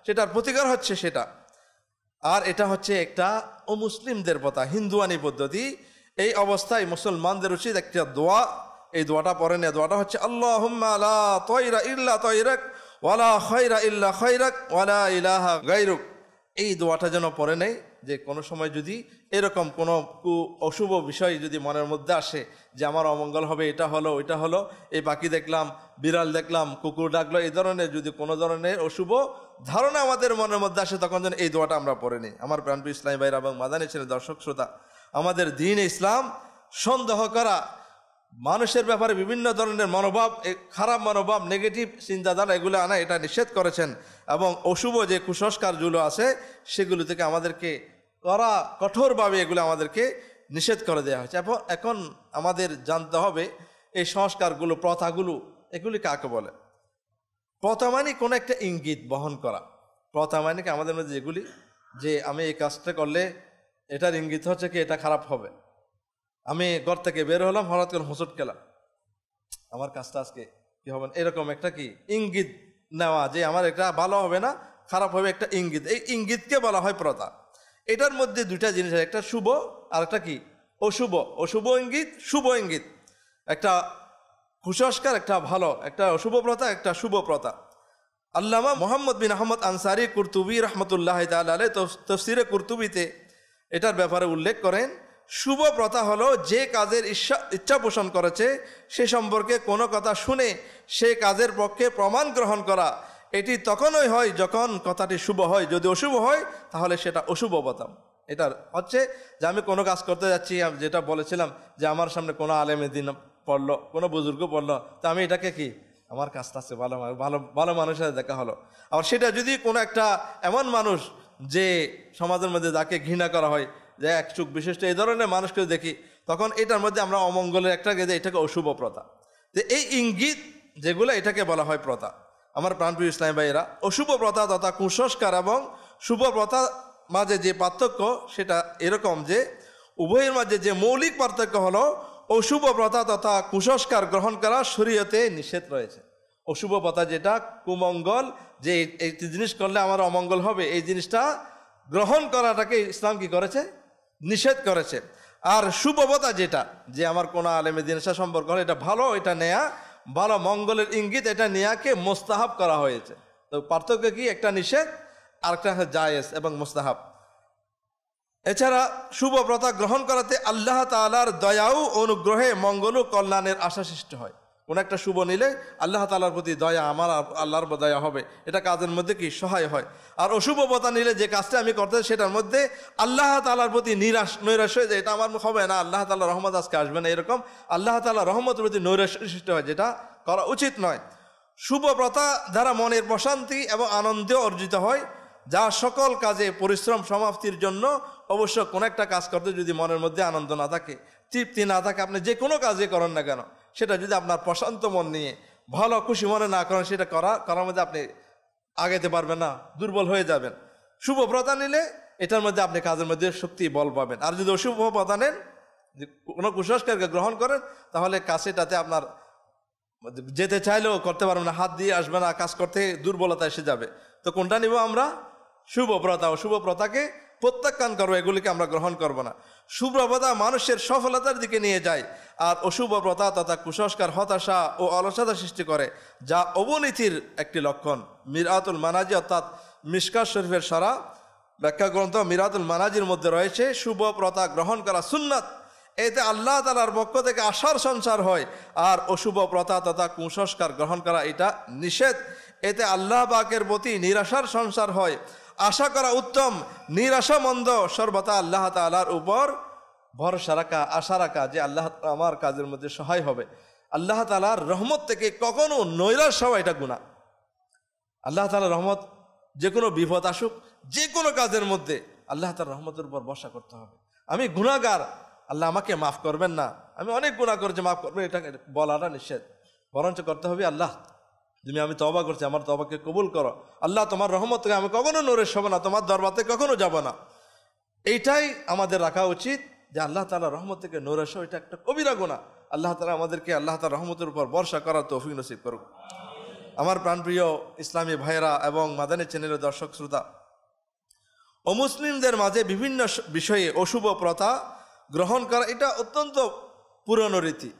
সেটার প্রতিকার হচ্ছে সেটা। আর এটা হচ্ছে একটা অমুসলিমদের পথা, হিন্দুয়ানি পদ্ধতি। এই অবস্থায় মুসলমানদের উচিত একটা দোয়া, এই দোয়াটা পড়ে নেয়। দোয়াটা হচ্ছে আল্লাহুম্মা লা তায়রা ইল্লা তায়রাক ওয়ালা খায়রা ইল্লা খায়রাক ওয়ালা ইলাহা গায়রুক। এই দোয়াটা যেন পড়ে নেয় যে কোনো সময় যদি এরকম কোনো অশুভ বিষয় যদি মনের মধ্যে আসে যে আমার অমঙ্গল হবে, এটা হলো ওইটা হলো, এই পাখি দেখলাম, বিড়াল দেখলাম, কুকুর ডাকলো, এই ধরনের যদি কোনো ধরনের অশুভ ধারণা আমাদের মনের মধ্যে আসে, তখন যেন এই দোয়াটা আমরা পড়ে নিই। আমার প্রাণপ্রিয় ইসলামী ভাইরা এবং মাদানী চ্যানেলের দর্শক শ্রোতা, আমাদের দ্বীন ইসলাম সন্দেহ করা, মানুষের ব্যাপারে বিভিন্ন ধরনের মনোভাব, খারাপ মনোভাব, নেগেটিভ চিন্তাধারা এগুলো আনা, এটা নিষেধ করেছেন। এবং অশুভ যে কুসংস্কারগুলো আছে সেগুলো থেকে আমাদেরকে কঠোরভাবে এগুলো আমাদেরকে নিষেধ করে দেওয়া হয়েছে। এখন আমাদের জানতে হবে এই সংস্কারগুলো, প্রথাগুলো, এগুলি কাকে বলে। প্রথা মানে কোনো একটা ইঙ্গিত বহন করা। প্রথা মানে কি আমাদের মধ্যে যেগুলি, যে আমি এই কাজটা করলে এটার ইঙ্গিত হচ্ছে কি এটা খারাপ হবে। আমি ঘর থেকে বের হলাম, হঠাৎ করে হোঁচট খেলাম, আমার কাজটা আজকে কি হবে, এরকম একটা কি ইঙ্গিত নেওয়া যে আমার এটা ভালো হবে না, খারাপ হবে, একটা ইঙ্গিত। এই ইঙ্গিতকে বলা হয় প্রথা। এটার মধ্যে দুইটা জিনিস আছে, একটা শুভ আর একটা কি অশুভ। অশুভ ইঙ্গিত, শুভ ইঙ্গিত, একটা কুসংস্কার, একটা ভালো, একটা অশুভ প্রথা, একটা শুভ প্রথা। আল্লামা মোহাম্মদ বিন আহমদ আনসারি কুরতুবী রহমতুল্লাহ তাআলা আলাইহি তাফসীরে কুরতুবীতে এটার ব্যাপারে উল্লেখ করেন, শুভ প্রথা হলো যে কাজের ইচ্ছা পোষণ করেছে সে সম্পর্কে কোনো কথা শুনে সে কাজের পক্ষে প্রমাণ গ্রহণ করা। এটি তখনই হয় যখন কথাটি শুভ হয়, যদি অশুভ হয় তাহলে সেটা অশুভ প্রথা। এটার হচ্ছে যে আমি কোনো কাজ করতে যাচ্ছি, যেটা বলেছিলাম যে আমার সামনে কোনো আলেমে দিন পড়লো, কোনো বুজুর্গ পড়লো, তো আমি এটাকে কি আমার কাজটা আছে ভালো ভালো ভালো মানুষের সাথে দেখা হলো। আবার সেটা যদি কোনো একটা এমন মানুষ যে সমাজের মধ্যে যাকে ঘৃণা করা হয়, যে এক চুক বিশিষ্ট এই ধরনের মানুষকে দেখি, তখন এটার মধ্যে আমরা অমঙ্গলের একটা গেদে, এটাকে অশুভ প্রথা। যে এই ইঙ্গিত যেগুলো, এটাকে বলা হয় প্রথা। আমার প্রাণপ্রিয় ইসলামী ভাইয়েরা, অশুভ প্রথা তথা কুসংস্কার এবং শুভ প্রথা মাঝে যে পার্থক্য সেটা এরকম যে উভয়ের মাঝে যে মৌলিক পার্থক্য হলো অশুভ প্রথা তথা কুসংস্কার গ্রহণ করা শরীয়তে নিষেধ রয়েছে। অশুভ প্রথা যেটা কুমঙ্গল, যে এই জিনিস করলে আমার অমঙ্গল হবে, এই জিনিসটা গ্রহণ করাটাকে ইসলাম কি করেছে, নিষেধ করেছে। আর শুভ প্রথা যেটা, যে আমার কোনো আলেমে দিনের সাথে সম্পর্ক হলো, এটা ভালো, এটা নেয়া ভালো, মঙ্গলের ইঙ্গিত, এটা নেয়াকে মোস্তাহাব করা হয়েছে। তো পার্থক্য কি, একটা নিষেধ আর একটা জায়েজ এবং মোস্তাহাব। এছাড়া শুভ প্রথা গ্রহণ করাতে আল্লাহ তাআলার দয়া ও অনুগ্রহে মঙ্গল ও কল্যাণের আশা সৃষ্টি হয়। কোন একটা শুভ নিলে আল্লাহ তাআলার প্রতি দয়া, আমার আল্লাহর দয়া হবে, এটা কাজের মধ্যে কি সহায় হয়। আর অশুভ প্রথা নিলে যে কাজটা আমি করতে সেটার মধ্যে আল্লাহ তাআলার প্রতি নৈরাশ্য হয়ে যায়, এটা আমার হবে না, আল্লাহ তাআলার রহমত আজকে আসবে না, এরকম আল্লাহ তাআলার রহমতের প্রতি নৈরাশ্য সৃষ্টি হয়, যেটা করা উচিত নয়। শুভ প্রথা দ্বারা মনের প্রশান্তি এবং আনন্দ অর্জিত হয়, যা সকল কাজে পরিশ্রম সমাপ্তির জন্য অবশ্য কোনো একটা কাজ করতে যদি মনের মধ্যে আনন্দ না থাকে, তৃপ্তি না থাকে, আপনি যে কোনো কাজে করেন না কেন, সেটা যদি আপনার প্রশান্ত মন নিয়ে ভালো খুশি মনে না করেন, সেটা করার মধ্যে আপনি আগাইতে পারবেন না, দুর্বল হয়ে যাবেন। শুভ প্রথা নিলে এটার মধ্যে আপনি কাজের মধ্যে শক্তি বল পাবেন। আর যদি অশুভ প্রথা নেন, কোনো কুসংস্কারকে গ্রহণ করেন, তাহলে সেটাতে আপনার যেতে চাইলেও করতে পারবে না, হাত দিয়ে আসবে না, কাজ করতে দুর্বলতা এসে যাবে। তো কোনটা নিব আমরা? শুভ প্রথা। অশুভ প্রথাকে প্রত্যাখ্যান করবো, এগুলিকে আমরা গ্রহণ করব না। শুভ প্রথা মানুষের সফলতার দিকে নিয়ে যায়, আর অশুভ প্রথা তথা কুসংস্কার হতাশা ও অলসতা সৃষ্টি করে, যা অবনীতির একটি লক্ষণ। মিরাতুল মানাজি অর্থাৎ মিশকাত শরীফের সারা ব্যাখ্যা গ্রন্থ মিরাতুল মানাজির মধ্যে রয়েছে শুভ প্রথা গ্রহণ করা সুন্নাত, এতে আল্লাহ তাআলার পক্ষ থেকে আশার সঞ্চার হয়। আর অশুভ প্রথা তথা কুসংস্কার গ্রহণ করা এটা নিষেধ, এতে আল্লাহ পাকের প্রতি নিরাশার সঞ্চার হয়। আশা করা উত্তম, নিরাশা মন্দ। সর্বদা আল্লাহ তাআলার উপর ভরসা রাখা, আশা রাখা যে আল্লাহ আমার কাজের মধ্যে সহায় হবে। আল্লাহ তাআলার রহমত থেকে কখনো নৈরাশ হওয়া এটা গুনাহ। আল্লাহ তাআলার রহমত, যে কোনো বিপদ আসুক, যে কোনো কাজের মধ্যে আল্লাহ তাআলার রহমতের উপর ভরসা করতে হবে। আমি গুনাহগার, আল্লাহ আমাকে মাফ করবেন না, আমি অনেক গুনাহ করেছি, মাফ করবেন, এটা বলাটা নিষেধ। বরঞ্চ করতে হবে আল্লাহ তুমি, আমি তওবা করছি, আমার তওবাকে কবুল করো। আল্লাহ তোমার রহমত থেকে আমি কখনো নৈরাশ হব না, তোমার দরবারে কখনো যাব না। এইটাই আমাদের রাখা উচিত, যে আল্লাহ তাআলার রহমত থেকে নৈরাশ হওয়া এটা একটা কবিরা গুনাহ। আল্লাহ তাআলা আমাদেরকে আল্লাহ তাআলার রহমতের উপর ভরসা করার তৌফিক নসিব করুক। আমার প্রাণপ্রিয় ইসলামী ভাইয়েরা এবং মাদানী চ্যানেলের দর্শক শ্রোতা, অমুসলিমদের মাঝে বিভিন্ন বিষয়ে অশুভ প্রথা গ্রহণ করা এটা অত্যন্ত পুরনো রীতি।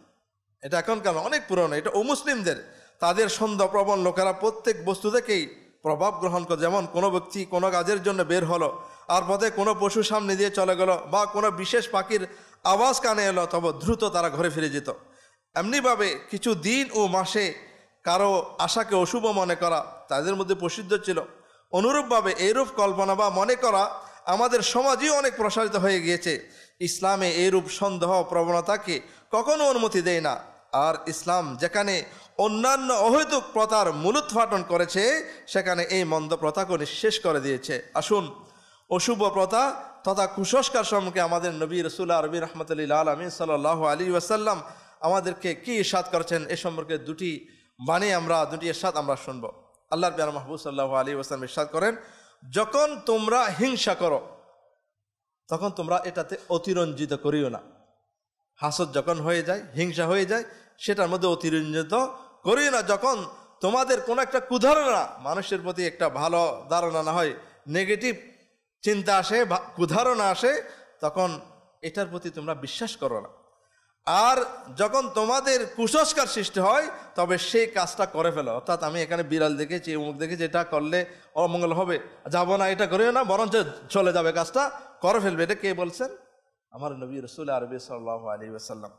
এটা এখনকার অনেক পুরনো, এটা অমুসলিমদের, তাদের সন্দেহপ্রবণ লোকেরা প্রত্যেক বস্তু থেকেই প্রভাব গ্রহণ করে। যেমন কোনো ব্যক্তি কোনো কাজের জন্য বের হলো, আর পথে কোনো পশু সামনে দিয়ে চলে গেল, বা কোনো বিশেষ পাখির আওয়াজ কানে এলো, তবে দ্রুত তারা ঘরে ফিরে যেত। এমনিভাবে কিছু দিন ও মাসে কারো আশাকে অশুভ মনে করা তাদের মধ্যে প্রসিদ্ধ ছিল। অনুরূপভাবে এইরূপ কল্পনা বা মনে করা আমাদের সমাজেও অনেক প্রসারিত হয়ে গিয়েছে। ইসলামে এইরূপ সন্দেহ প্রবণতাকে কখনো অনুমতি দেয় না। আর ইসলাম যেখানে অন্যান্য অহৈতুক প্রথার মূলোৎপাটন করেছে, সেখানে এই মন্দ প্রথাকে নিঃশেষ করে দিয়েছে। আসুন অশুভ প্রথা তথা কুসংস্কার সম্পর্কে আমাদের নবী রাসূলুল্লাহ আরবি রহমতুল্লিল আলামিন সাল্লাল্লাহু আলাইহি ওয়াসাল্লাম আমাদেরকে কি ইরশাদ করেছেন, এ সম্পর্কে দুটি ইরশাদ আমরা শুনব। আল্লাহর প্যারা মাহবুব সাল্লাল্লাহু আলাইহি ওয়াসাল্লাম ইরশাদ করেন, যখন তোমরা হিংসা করো তখন তোমরা এটাতে অতিরঞ্জিত করিও না। হাসদ যখন হয়ে যায়, হিংসা হয়ে যায়, সেটার মধ্যে অতিরঞ্জিত করিও না। যখন তোমাদের কোনো একটা কুধারণা, মানুষের প্রতি একটা ভালো ধারণা না হয়, নেগেটিভ চিন্তা আসে, কুধারণা আসে, তখন এটার প্রতি তোমরা বিশ্বাস করো না। আর যখন তোমাদের কুসংস্কার সৃষ্টি হয়, তবে সেই কাজটা করে ফেলো। অর্থাৎ আমি এখানে বিড়াল দেখেছি, অমুক দেখেছি, এটা করলে অমঙ্গল হবে, যাব না, এটা করিও না, বরঞ্চ চলে যাবে, কাজটা করে ফেলবে। এটা কে বলছেন? আমার নবী রাসূল আরবি সাল্লাল্লাহু আলাইহি ওয়াসাল্লাম।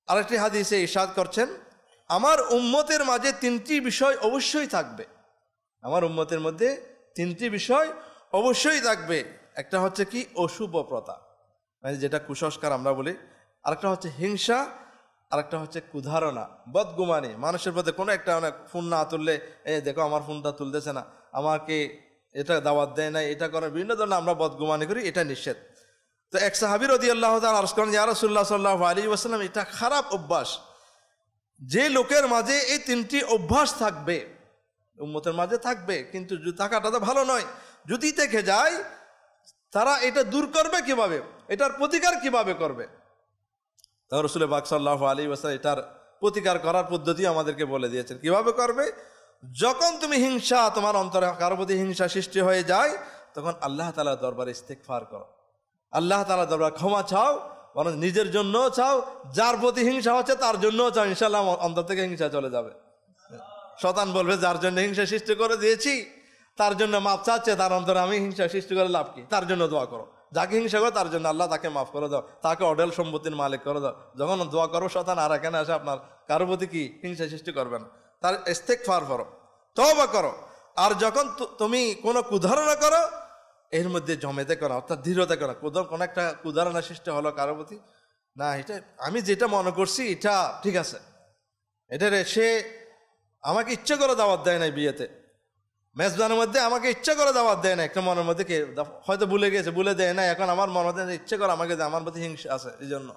আরেকটি হাদিসে ইরশাদ করছেন, আমার উম্মতের মাঝে তিনটি বিষয় অবশ্যই থাকবে। আমার উম্মতের মধ্যে তিনটি বিষয় অবশ্যই থাকবে। একটা হচ্ছে কি? অশুভ প্রথা, মানে যেটা কুসংস্কার আমরা বলি। আরেকটা হচ্ছে হিংসা, আরেকটা হচ্ছে কুধারণা, বদগুমানি। মানুষের প্রতি কোনো একটা ফোন না তুললে, দেখো আমার ফোনটা তুলতেছে না, আমাকে এটা দাওয়াত দেয় না, এটা করে, বিভিন্ন ধরনের আমরা বদগুমানি করি, এটা নিষেধ। তো এক সাহাবী রাদিয়াল্লাহু তাআলা আরজ করেন, ইয়া রাসূলুল্লাহ সাল্লাল্লাহু আলাইহি ওয়াসাল্লাম, এটা খারাপ অভ্যাস। যে লোকের মাঝে এই তিনটি অভ্যাস থাকবে, উম্মতের মাঝে থাকবে, কিন্তু থাকাটা তো ভালো নয়। যদি থেকে যায়, তারা এটা দূর করবে কিভাবে, এটার প্রতিকার কিভাবে করবে? তা রাসূল পাক সাল্লাল্লাহু আলাইহি ওয়াসাল্লাম এটার প্রতিকার করার পদ্ধতি আমাদেরকে বলে দিয়েছেন। কিভাবে করবে? যখন তুমি হিংসা, তোমার অন্তরে কারো প্রতি হিংসা সৃষ্টি হয়ে যায়, তখন আল্লাহ তাআলার দরবারে ইস্তিগফার করো, আল্লাহ তাআলার দরবারে ক্ষমা চাও, বরং নিজের জন্য চাও, যার প্রতি হিংসা হচ্ছে তার জন্যও চাও, ইনশাআল্লাহ অন্তর থেকে হিংসা চলে যাবে। শয়তান বলবে, যার জন্য হিংসা সৃষ্টি করে দিয়েছি তার জন্য মাপ চাচ্ছে, তার অন্তরে আমি হিংসা সৃষ্টি করে লাভ কি? তার জন্য দোয়া করো, যাকে হিংসা করো তার জন্য আল্লাহ তাকে মাফ করে দাও, তাকে অডেল সম্পত্তির মালিক করে দাও। যখন দোয়া করো, শয়তান আর এখানে আসে আপনার কারো প্রতি কি হিংসা সৃষ্টি করবে না, তার ইস্তিগফার করো, তওবা করো। আর যখন তুমি কোনো কুধারণা করো, এর মধ্যে জমেতে করো, অর্থাৎ দৃঢ়তা করো। কোনো একটা কুধারণা সৃষ্টি হলো কারো প্রতি, না এটা আমি যেটা মনে করছি এটা ঠিক আছে, এটা সে আমাকে ইচ্ছে করে দাওয়াত দেয় নাই বিয়েতে, মেজবানের মধ্যে আমাকে ইচ্ছে করে দাওয়াত দেয় না, একটা মনের মধ্যে কে হয়তো ভুলে গেছে, ভুলে দেয় না, এখন আমার মনের মধ্যে ইচ্ছে করে আমাকে দেয়, আমার প্রতি হিংসা আছে এই জন্য।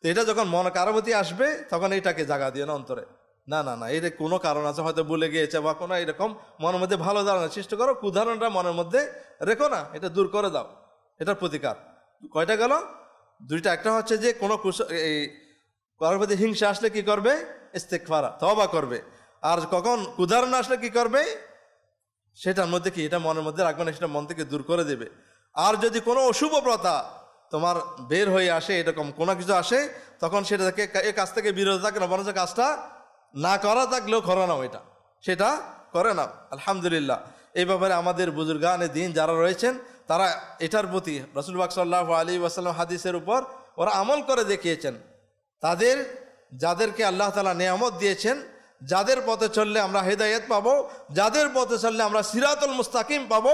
তো এটা যখন মনে কারো প্রতি আসবে, তখন এটাকে জায়গা দিও না অন্তরে, না না না, এটা কোনো কারণ আছে, হয়তো ভুলে গিয়েছে বা কোনো এরকম মনের মধ্যে ভালো ধারণা সৃষ্টি করো, কুধারণটা মনের মধ্যে রেখো না, এটা দূর করে দাও। এটার প্রতিকার কয়টা গেল? দুইটা। একটা হচ্ছে যে কোনো এই কারোর প্রতি হিংসা আসলে কি করবে? ইস্তেগফার তওবা করবে। আর কখন কুদারণ আসলে কি করবে, সেটার মধ্যে কি এটা মনের মধ্যে রাখবে না, সেটা মন থেকে দূর করে দেবে। আর যদি কোনো অশুভ প্রথা তোমার বের হয়ে আসে, এরকম কোনো কিছু আসে, তখন সেটা থেকে এই কাজ থেকে বিরত থাকে না, বরঞ্চ কাজটা না করা থাকলেও করো নাও, এটা সেটা করে নাও। আলহামদুলিল্লাহ এই ব্যাপারে আমাদের বুজুর্গানে দিন যারা রয়েছেন তারা এটার প্রতি রাসূল পাক সাল্লাল্লাহু আলাইহি ওয়াসাল্লাম হাদিসের উপর ওরা আমল করে দেখিয়েছেন। তাদের যাদেরকে আল্লাহ তাআলা নেয়ামত দিয়েছেন, যাদের পথে চললে আমরা হেদায়েত পাবো, যাদের পথে চললে আমরা সিরাতুল মুস্তাকিম পাবো,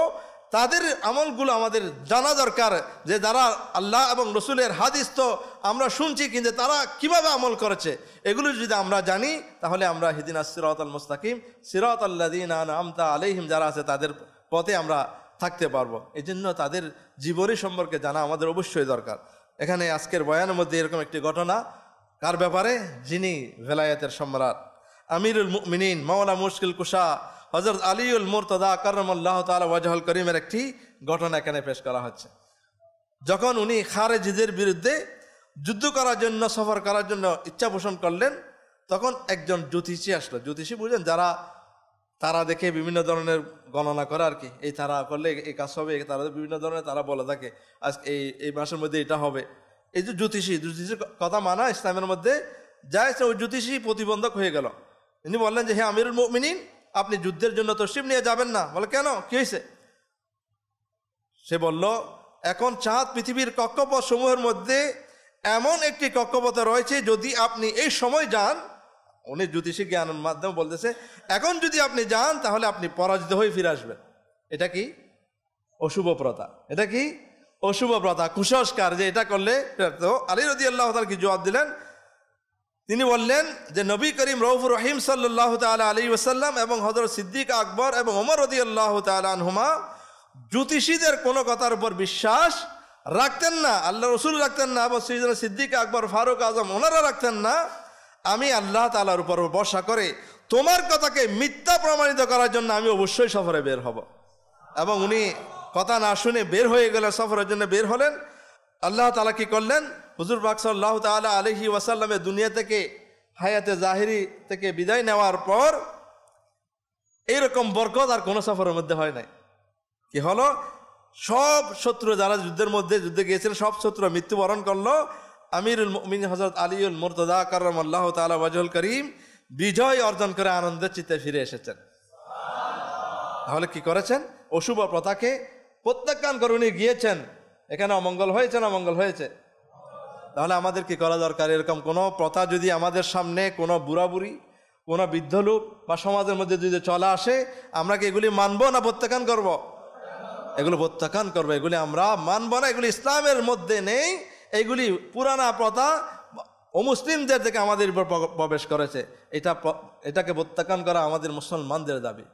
তাদের আমলগুলো আমাদের জানা দরকার। যে যারা আল্লাহ এবং রসুলের হাদিস তো আমরা শুনছি, কিন্তু তারা কিভাবে আমল করেছে এগুলো যদি আমরা জানি, তাহলে আমরা হিদিনাস সিরাতাল মুস্তাকিম সিরাতাল্লাযীনা আনআমতা আলাইহিম যারা আছে তাদের পথে আমরা থাকতে পারবো। এই জন্য তাদের জীবনী সম্পর্কে জানা আমাদের অবশ্যই দরকার। এখানে আজকের বয়ানের মধ্যে এরকম একটি ঘটনা, কার ব্যাপারে, যিনি ভেলায়েতের সম্রাট আমিরুল মুমিনিন মাওলা মুশকিল কুশা হযরত আলীউল মুরতদা কাররামাল্লাহু তাআলা ওয়াজহুল করিমের একটি ঘটনা এখানে পেশ করা হচ্ছে। যখন উনি খারেজিদের বিরুদ্ধে যুদ্ধ করার জন্য, সফর করার জন্য ইচ্ছা পোষণ করলেন, তখন একজন জ্যোতিষী আসলো। জ্যোতিষী বুঝেন, যারা তারা দেখে বিভিন্ন ধরনের গণনা করে আর কি, এই তারা করলে এই কাজ হবে, তারা বিভিন্ন ধরনের তারা বলে থাকে আজ এই মাসের মধ্যে এটা হবে। এই যে জ্যোতিষীর কথা মানা ইসলামের মধ্যে যায়, ওই জ্যোতিষী প্রতিবন্ধক হয়ে গেল। তিনি বললেন যে হে আমিরুল মুমিনিন, আপনি যুদ্ধের জন্য তশরিফ নিয়ে যাবেন না। বলে কেন, কি হয়েছে? সে বলল, এখন চাঁদ পৃথিবীর কক্ষপথ সমূহের মধ্যে এমন একটি কক্ষপথে রয়েছে, যদি আপনি এই সময় যান, উনি জ্যোতিষী জ্ঞানের মাধ্যমে বলতেছে, এখন যদি আপনি যান তাহলে আপনি পরাজিত হয়ে ফিরে আসবেন। এটা কি অশুভ প্রথা, এটা কি অশুভ প্রথা, কুসংস্কার, যে এটা করলে। তো আলী রাদিয়াল্লাহু তাআলা কি জবাব দিলেন? তিনি বললেন যে নবী করিম রউফুর রহিম সাল্লাল্লাহু তাআলা আলাইহি ওয়াসাল্লাম এবং হযরত সিদ্দিক আকবর এবং ওমর রাদিয়াল্লাহু তাআলা আনহুমা জ্যোতিষীদের কোনো কথার উপর বিশ্বাস রাখতেন না। আল্লাহ রসুল রাখতেন না, এবং সাইয়েদনা সিদ্দিক আকবর, ফারুক আজম ওনারা রাখতেন না। আমি আল্লাহ তাআলার উপর ভরসা করে তোমার কথাকে মিথ্যা প্রমাণিত করার জন্য আমি অবশ্যই সফরে বের হব। এবং উনি কথা না শুনে বের হয়ে গেলেন, সফরের জন্য বের হলেন। আল্লাহ তাআলা কি করলেন? হুজুর পাক সাল্লাল্লাহু তাআলা আলাইহি ওয়াসাল্লামের দুনিয়া থেকে, হায়াতে জাহিরি থেকে বিদায় নেওয়ার পর এইরকম বরকত আর কোনো সফরের মধ্যে হয় নাই। কি হলো? সব শত্রু যারা যুদ্ধে গিয়েছিলেন, সব শত্রু মৃত্যুবরণ করলো। আমিরুল মুমিনিন হযরত আলীউল মুরতদা কাররামাল্লাহু তাআলা ওয়াজহুল করিম বিজয় অর্জন করে আনন্দের চিত্তে ফিরে এসেছেন। তাহলে কি করেছেন? অশুভ প্রথাকে প্রত্যাখ্যান করে উনি গিয়েছেন। এখানে অমঙ্গল হয়েছে না অমঙ্গল হয়েছে? তাহলে আমাদের কি করা দরকার? এরকম কোনো প্রথা যদি আমাদের সামনে কোনো বুড়াবুড়ি, কোনো বৃদ্ধ লোক বা সমাজের মধ্যে যদি চলে আসে, আমরা কি এগুলি মানবো না প্রত্যাখ্যান করব? এগুলো প্রত্যাখ্যান করবো, এগুলি আমরা মানবো না, এগুলি ইসলামের মধ্যে নেই। এগুলি পুরানা প্রথা অমুসলিমদের থেকে আমাদের উপর প্রবেশ করেছে। এটাকে প্রত্যাখ্যান করা আমাদের মুসলমানদের দাবি।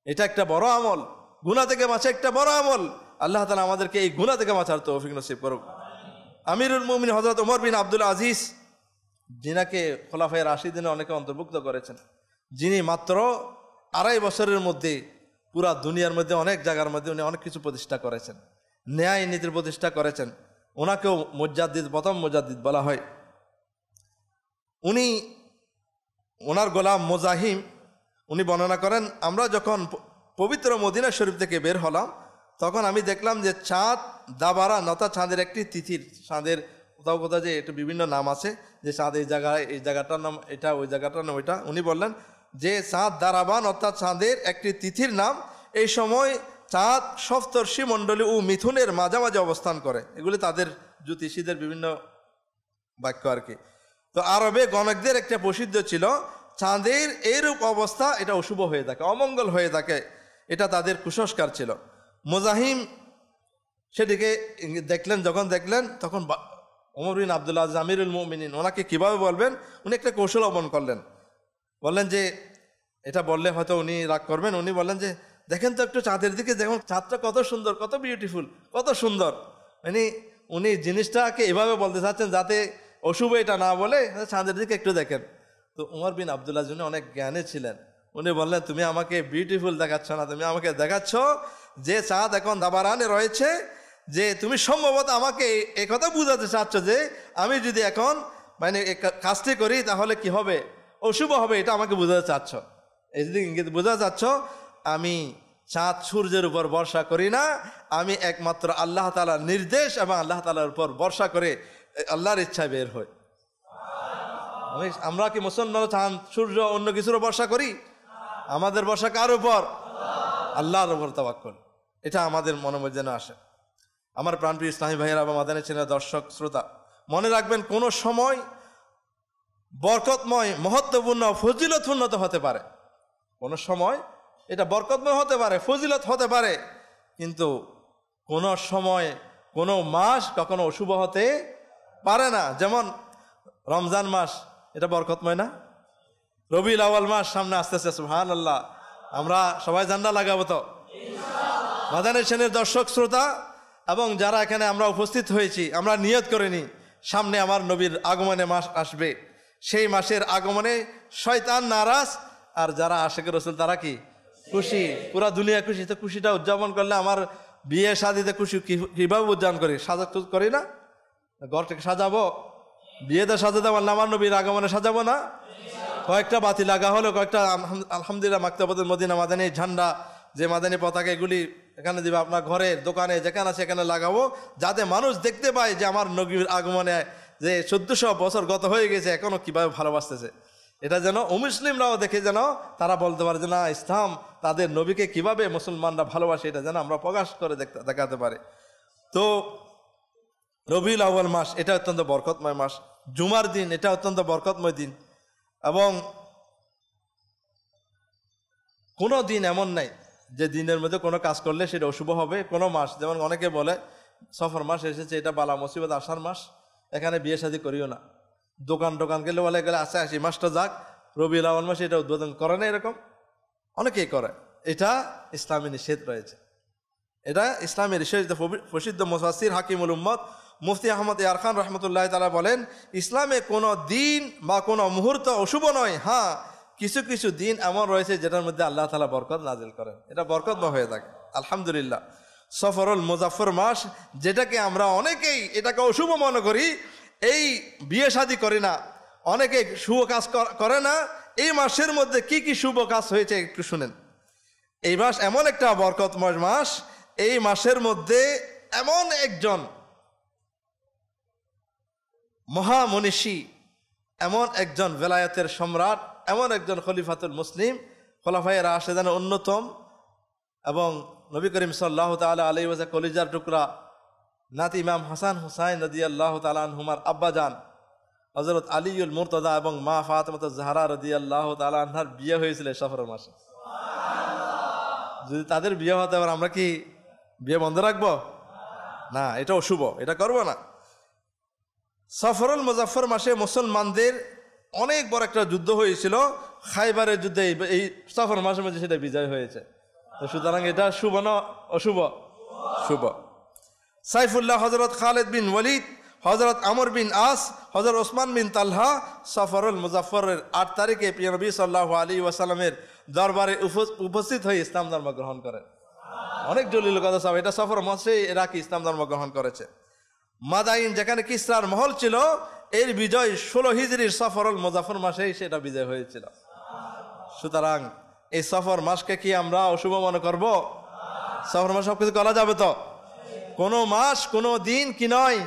এটা একটা বড় আমল, গুনাহ থেকে বাঁচা একটা বড় আমল। আল্লাহ তাআলা আমাদেরকে এই গুনাহ থেকে বাঁচার তৌফিক নসিব করুক। আমিরুল মুমিনিন হযরত ওমর বিন আব্দুল আজিজ, যিনাকে খোলাফায়ে রাশিদিনে অনেকে অন্তর্ভুক্ত করেছেন, যিনি মাত্র 2.5 বছরের মধ্যে পুরা দুনিয়ার মধ্যে অনেক জায়গার মধ্যে উনি অনেক কিছু প্রতিষ্ঠা করেছেন, ন্যায় নীতির প্রতিষ্ঠা করেছেন। ওনাকেও মুজাদ্দিদ, প্রথম মুজাদ্দিদ বলা হয়। ওনার গোলাম মুজাহিম উনি বর্ণনা করেন, আমরা যখন পবিত্র মদিনা শরীফ থেকে বের হলাম, তখন আমি দেখলাম যে চাঁদ দাবারা নতা, চাঁদের একটি তিথির, চাঁদের কোথাও কোথাও যে একটু বিভিন্ন নাম আছে, যে চাঁদ এই জায়গায়, এই জায়গাটার নাম এটা, ওই জায়গাটার নাম ওইটা। উনি বললেন যে চাঁদ দারাবান অর্থাৎ চাঁদের একটি তিথির নাম। এই সময় চাঁদ সপ্তর্ষি মণ্ডলী ও মিথুনের মাঝামাঝি অবস্থান করে। এগুলি তাদের জ্যোতিষীদের বিভিন্ন বাক্য আর কি। তো আরবে গণকদের একটা প্রসিদ্ধ ছিল, চাঁদের এইরূপ অবস্থা এটা অশুভ হয়ে থাকে, অমঙ্গল হয়ে থাকে, এটা তাদের কুসংস্কার ছিল। মুজাহিম সেটিকে দেখলেন, যখন দেখলেন তখন ওমর বিন আব্দুল আজিজ আমিরুল মুমিনিন ওনাকে কিভাবে বলবেন, উনি একটা কৌশল অবলম্বন করলেন। বললেন যে এটা বললে হয়তো উনি রাগ করবেন। উনি বললেন যে দেখেন তো একটু চাঁদের দিকে, দেখুন চাঁদটা কত সুন্দর, কত বিউটিফুল, কত সুন্দর। মানে উনি জিনিসটাকে এভাবে বলতে চাচ্ছেন যাতে অশুভ এটা না বলে, চাঁদের দিকে একটু দেখেন। তো ওমর বিন আব্দুল আজিজ উনি অনেক জ্ঞানী ছিলেন। উনি বললেন তুমি আমাকে বিউটিফুল দেখাচ্ছ না, তুমি আমাকে দেখাচ্ছ যে চাঁদ এখন দাবারানে রয়েছে, যে তুমি সম্ভবত আমাকে একথা বুঝাতে চাচ্ছ যে আমি যদি এখন মানে কাজটি করি তাহলে কি হবে, অশুভ হবে, এটা আমাকে বোঝাতে চাচ্ছ। এই যদি ইঙ্গিত বোঝাতে চাচ্ছ, আমি চাঁদ সূর্যের উপর ভরসা করি না, আমি একমাত্র আল্লাহ তাআলার নির্দেশ এবং আল্লাহ তাআলার উপর ভরসা করে আল্লাহর ইচ্ছায় বের হই। আমরা কি মুসলমান চাঁদ সূর্য অন্য কিছুর ভরসা করি? আমাদের ভরসা কার উপর? আল্লাহর উপর তাওয়াক্কুল। এটা আমাদের মনে মধ্যে যেন আসে। আমার প্রাণপ্রিয় ইসলামী ভাইয়েরা এবং মাদানী চ্যানেলের দর্শক শ্রোতা, মনে রাখবেন, কোনো সময় বরকতময়, মহত্বপূর্ণ, ফজিলতপূর্ণ হতে পারে। কোনো সময় এটা বরকতময় হতে পারে, ফজিলত হতে পারে, কিন্তু কোনো সময় কোনো মাস কখনো অশুভ হতে পারে না। যেমন রমজান মাস, এটা বরকতময় না? রবিউল আউয়াল মাস সামনে আসতেছে, সুবহানাল্লাহ। আমরা সবাই জান্নাত লাগাবো তো? মাদানী চ্যানেলের দর্শক শ্রোতা এবং যারা এখানে আমরা উপস্থিত হয়েছি, আমরা নিয়ত করে নিই, সামনে আমার নবীর আগমনে মাস আসবে। সেই মাসের আগমনে শয়তান নারাজ, আর যারা আশিকে রাসূল তারা কি খুশি, পুরা দুনিয়া খুশি। তো খুশিটা উদযাপন করলে আমার বিয়ে শাদিতে খুশি কিভাবে উদযাপন করি? সাজা করি না? ঘরটাকে সাজাবো, বিয়েতে সাজাতে পারলে আমার নবীর আগমনে সাজাবো না? কয়েকটা বাতি লাগা হলো, কয়েকটা আলহামদুলিল্লাহ মাকতাবাতুল মদিনা মাদানী ঝান্ডা, যে মাদানী পতাকা, এগুলি এখানে দিবে, আপনার ঘরে দোকানে যেখানে আছে এখানে লাগাবো, যাতে মানুষ দেখতে পায় যে আমার নবীর আগমনে যে 1400 বছর গত হয়ে গেছে, এখনো কিভাবে ভালোবাসতেছে। এটা যেন অমুসলিমরাও দেখে যেন তারা বলতে পারে যে না, ইসলাম তাদের নবীকে কিভাবে মুসলমানরা ভালোবাসে, এটা যেন আমরা প্রকাশ করে দেখাতে পারি। তো রবিউল আউয়াল মাস, এটা অত্যন্ত বরকতময় মাস। জুমার দিন, এটা অত্যন্ত বরকতময় দিন। এবং কোনো দিন এমন নাই যে দিনের মধ্যে কোনো কাজ করলে সেটা অশুভ হবে। কোনো মাস, যেমন অনেকে বলে সফর মাস এসেছে, এটা বালা মুসিবত আসার মাস, এখানে বিয়ে শাদী করিও না। দোকান গেলে বলে গেলে আসে আসি মাসটা যাক, রবিউল আউয়াল মাসে এটা উদ্বোধন করে না, এরকম অনেকেই করে। এটা ইসলামী নিষেধ রয়েছে, এটা ইসলামী নিষেধ। প্রসিদ্ধ মুফাসসির হাকিমুল উম্মত মুফতি আহমদ ইয়ার খান রহমতুল্লাহ তাআলা বলেন, ইসলামে কোনো দিন বা কোনো মুহূর্ত অশুভ নয়। হ্যাঁ, কিছু কিছু দিন এমন রয়েছে যেটার মধ্যে আল্লাহ তাআলা বরকত নাজিল করেন, এটা বরকতময় হয়ে থাকে। আলহামদুলিল্লাহ, সফরুল মুজাফফর মাস, যেটাকে আমরা অনেকেই এটাকে অশুভ মনে করি, এই বিয়ে শাদী করি না, অনেকে শুভ কাজ করে না, এই মাসের মধ্যে কি কি শুভ কাজ হয়েছে একটু শুনেন। এই মাস এমন একটা বরকতময় মাস, এই মাসের মধ্যে এমন একজন মহামনীষী, এমন একজন বেলায়েতের সম্রাট, এমন একজন খলিফাতুল মুসলিম, খোলাফায়ে রাশেদানের অন্যতম, এবং নবী করিম সাল্লাল্লাহু তাআলা আলাইহি ওয়াসাল্লাম কলিজার টুকরা নাতি ইমাম হাসান হুসাইন রাদিয়াল্লাহু তাআলা আনহুমার আব্বাজান হযরত আলীউল মুরতাদা এবং মা ফাতেমাতুজ জাহরা রাদিয়াল্লাহু তাআলা আনহার বিয়ে হয়েছিল সফর মাসে। যদি তাদের বিয়ে হতে পারে, আমরা কি বিয়ে বন্ধ রাখবো? না, এটা অশুভ, এটা করবো না। সফরুল মুজাফফর মাসে মুসলমানদের অনেক বড় একটা যুদ্ধ হয়েছিল, খাইবারের যুদ্ধে। এই সফর মাসের মধ্যে সেটা বিজয় হয়েছে। তো সুতরাং এটা শুভ না অশুভ? শুভ। সাইফুল্লাহ হযরত খালিদ বিন ওয়ালিদ, হযরত আমর বিন আস, হযরত ওসমান বিন তালহা সফরুল মুজাফফরের 8 তারিখে প্রিয় নবী সাল্লাল্লাহু আলাইহি ওয়াসাল্লামের দরবারে উপস্থিত হয়ে ইসলাম ধর্ম গ্রহণ করেন। অনেক জলিল কথা সব, এটা সফর মাসে এরা কি ইসলাম ধর্ম গ্রহণ করেছে। মাদাইন, যেখানে কিসরার মহল ছিল, এর বিজয় 16 হিজরির সফরুল মুজাফফর মাসেই সেটা বিজয় হয়েছিল। সুতরাং এই সফর মাসকে কি আমরা অশুভ মনে করব? সফর মাস সবকিছু করা যাবে তো? কোনো মাস, কোনো দিন কি নয়,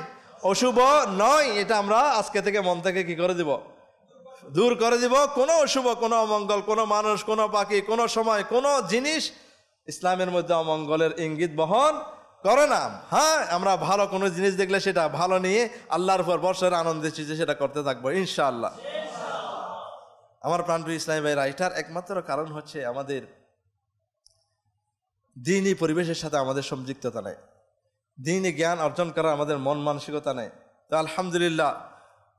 অশুভ নয়। এটা আমরা আজকে থেকে মন থেকে কি করে দিব? দূর করে দিব। কোনো অশুভ, কোনো অমঙ্গল, কোনো মানুষ, কোনো পাখি, কোনো সময়, কোনো জিনিস ইসলামের মধ্যে অমঙ্গলের ইঙ্গিত বহন করে না। হ্যাঁ, আমরা ভালো কোনো জিনিস দেখলে সেটা ভালো নিয়ে আল্লাহর উপর বর্ষার আনন্দে সেটা করতে থাকবো ইনশাআল্লাহ। আমার প্রাণপ্রিয় ইসলামী ভাইরা, এটার একমাত্র কারণ হচ্ছে আমাদের দ্বীনি পরিবেশের সাথে আমাদের সম্পৃক্ততা নেই, দ্বীনি জ্ঞান অর্জন করার আমাদের মন মানসিকতা নেই। তো আলহামদুলিল্লাহ,